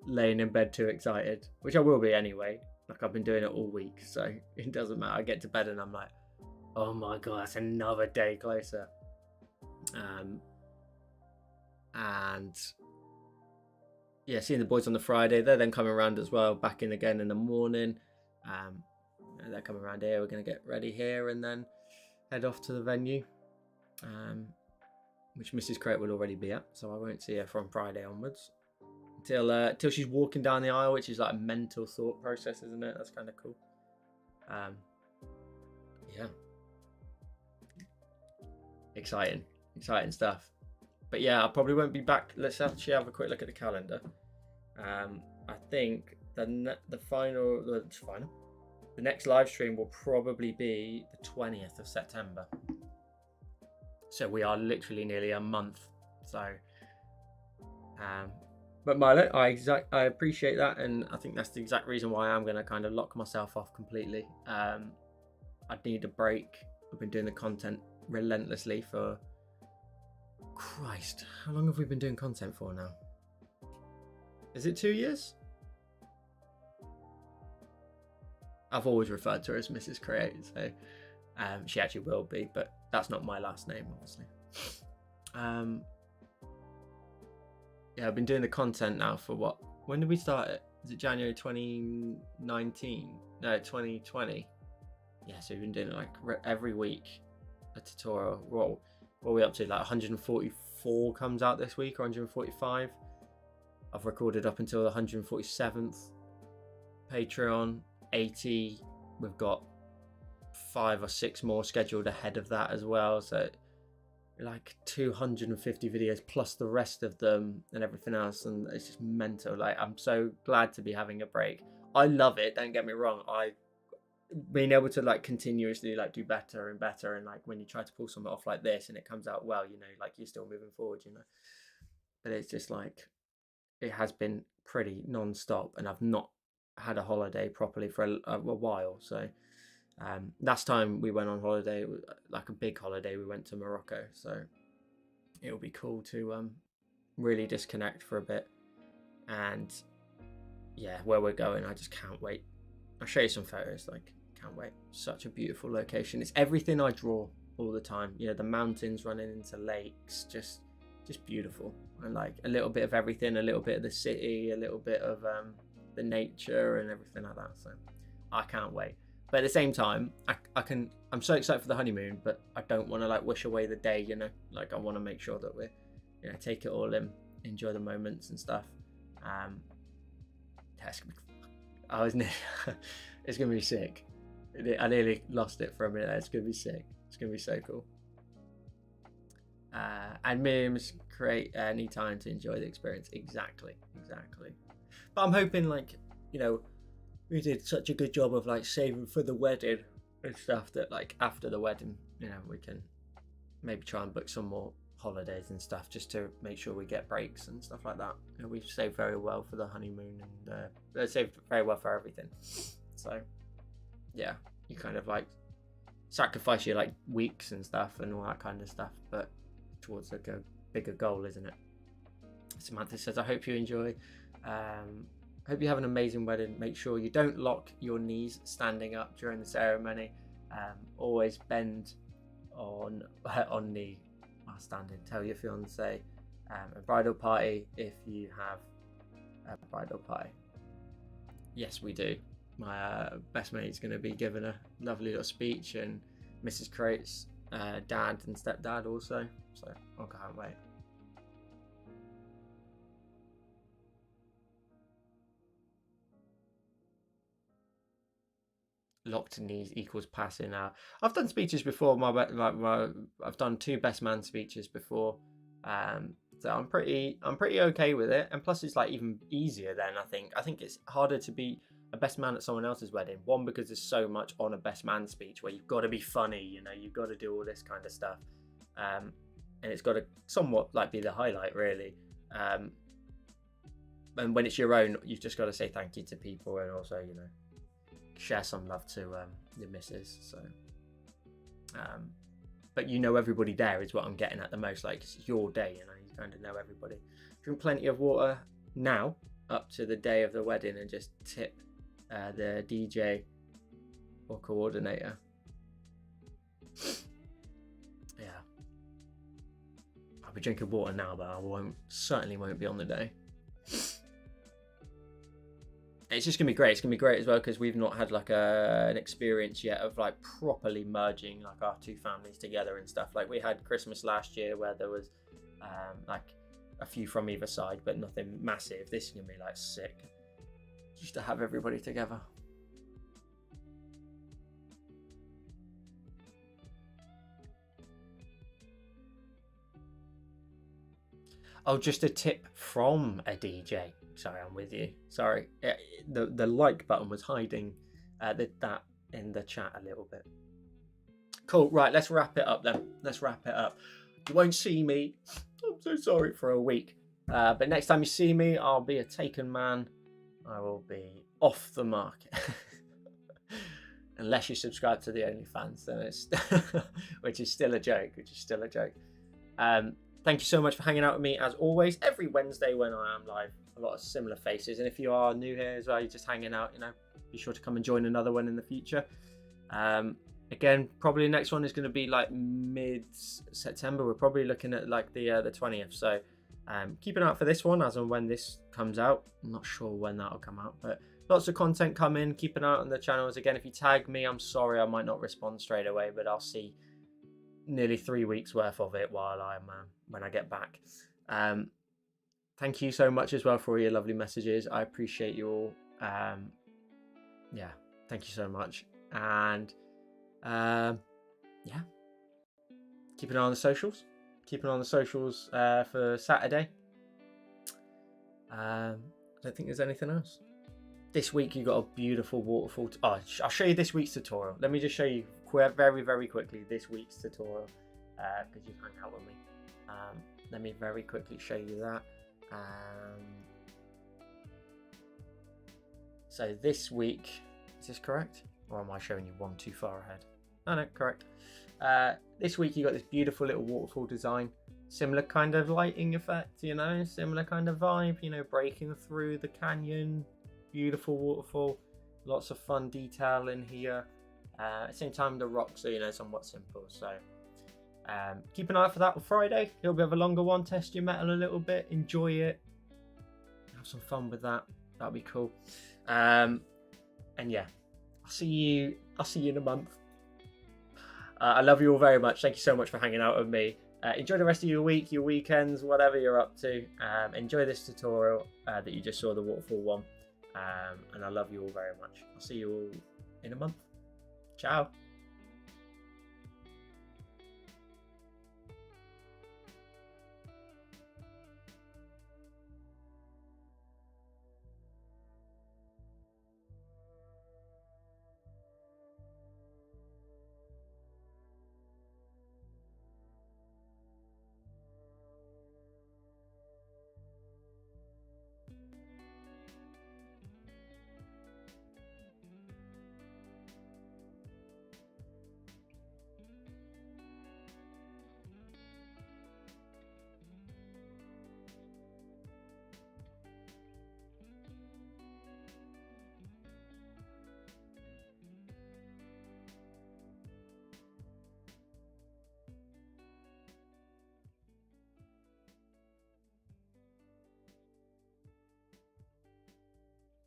laying in bed too excited, which I will be anyway. Like I've been doing it all week, so it doesn't matter. I get to bed and I'm like, oh my god, that's another day closer. And yeah, seeing the boys on the Friday, they're then coming around as well, back in again in the morning. They're coming around here. We're going to get ready here and then head off to the venue, which Mrs. Crate will already be at, so I won't see her from Friday onwards until she's walking down the aisle, which is like a mental thought process, isn't it? That's kind of cool. Yeah, exciting stuff. But yeah, I probably won't be back. Let's actually have a quick look at the calendar. I think the next live stream will probably be the 20th of September. So we are literally nearly a month. So, but Milo, I appreciate that, and I think that's the exact reason why I'm going to kind of lock myself off completely. I need a break. I've been doing the content relentlessly for, Christ, how long have we been doing content for now? Is it 2 years? I've always referred to her as Mrs. Create, so she actually will be, but that's not my last name, obviously. Yeah, I've been doing the content now for what? When did we start it? Is it January 2019? No, 2020. Yeah, so we've been doing it like every week, a tutorial. What are we up to? Like 144 comes out this week, or 145. I've recorded up until the 147th. Patreon 80. We've got 5 or 6 more scheduled ahead of that as well. So like 250 videos plus the rest of them and everything else, and it's just mental. Like I'm so glad to be having a break. I love it, don't get me wrong. I being able to like continuously like do better and better, and like when you try to pull something off like this and it comes out well, you know, like you're still moving forward, you know. But it's just like it has been pretty non-stop, and I've not had a holiday properly for a while. So last time we went on holiday, like a big holiday, we went to Morocco, so it'll be cool to really disconnect for a bit. And yeah, where we're going, I just can't wait. I'll show you some photos. Like, can't wait. Such a beautiful location. It's everything I draw all the time. You know, the mountains running into lakes, just beautiful. And like a little bit of everything, a little bit of the city, a little bit of the nature and everything like that. So I can't wait. But at the same time, I'm so excited for the honeymoon, but I don't want to like wish away the day, you know. Like I want to make sure that we're, you know, take it all in, enjoy the moments and stuff. I was it's gonna be sick. I nearly lost it for a minute. It's gonna be sick. It's gonna be so cool. And Miriam's create need time to enjoy the experience. Exactly. But I'm hoping, like, you know, we did such a good job of like saving for the wedding and stuff that like after the wedding, you know, we can maybe try and book some more holidays and stuff just to make sure we get breaks and stuff like that. You know, we've saved very well for the honeymoon and saved very well for everything. So yeah, you kind of like sacrifice your like weeks and stuff and all that kind of stuff, but towards like a bigger goal, isn't it? Samantha says, I hope you enjoy. Hope you have an amazing wedding. Make sure you don't lock your knees standing up during the ceremony. Always bend on knee while standing. Tell your fiance. A bridal party if you have a bridal party. Yes, we do. My best mate's going to be giving a lovely little speech, and Mrs. Crate's dad and stepdad also. So I can't wait. Locked knees equals passing out. I've done speeches before. I've done 2 best man speeches before, so I'm pretty okay with it. And plus, it's like even easier then. I think it's harder to be a best man at someone else's wedding. One, because there's so much on a best man speech where you've got to be funny. You know, you've got to do all this kind of stuff, and it's got to somewhat like be the highlight, really. And when it's your own, you've just got to say thank you to people, and also, you know, share some love to your missus. So but you know everybody there is what I'm getting at the most. Like, it's your day, you know, you kind of know everybody. Drink plenty of water now up to the day of the wedding, and just tip the DJ or coordinator. Yeah, I'll be drinking water now, but I certainly won't be on the day. It's just gonna be great. It's gonna be great as well because we've not had like an experience yet of like properly merging like our 2 families together and stuff. Like we had Christmas last year where there was like a few from either side, but nothing massive. This is gonna be like sick, just to have everybody together. Oh, just a tip from a DJ. Sorry, I'm with you. Sorry, the like button was hiding that in the chat a little bit. Cool. Right, let's wrap it up then. Let's wrap it up. You won't see me. I'm so sorry for a week. But next time you see me, I'll be a taken man. I will be off the market. Unless you subscribe to the OnlyFans, then it's which is still a joke. Thank you so much for hanging out with me as always every Wednesday when I am live. A lot of similar faces, and if you are new here as well, you're just hanging out, you know, be sure to come and join another one in the future. Again, probably the next one is going to be like mid-September. We're probably looking at like the 20th. So keep an eye out for this one as and when this comes out. I'm not sure when that'll come out, but lots of content coming. Keep an eye out on the channels. Again, if you tag me, I'm sorry I might not respond straight away, but I'll see nearly 3 weeks worth of it while I'm when I get back. Thank you so much as well for all your lovely messages. I appreciate you all. Yeah, thank you so much. And yeah, keep an eye on the socials. Keep an eye on the socials for Saturday. I don't think there's anything else. This week you got a beautiful waterfall. I'll show you this week's tutorial. Let me just show you very, very quickly this week's tutorial because you've hung out with me. Let me very quickly show you that. So this week, is this correct? Or am I showing you one too far ahead? No, correct. This week you got this beautiful little waterfall design. Similar kind of lighting effect, you know, similar kind of vibe, you know, breaking through the canyon. Beautiful waterfall. Lots of fun detail in here. At the same time, the rocks are, you know, somewhat simple. So keep an eye out for that on Friday. A little bit of a longer one. Test your metal a little bit. Enjoy it. Have some fun with that. That'll be cool. And yeah, I'll see you in a month. I love you all very much. Thank you so much for hanging out with me. Enjoy the rest of your week, your weekends, whatever you're up to. Enjoy this tutorial that you just saw, the waterfall one. And I love you all very much. I'll see you all in a month. Ciao.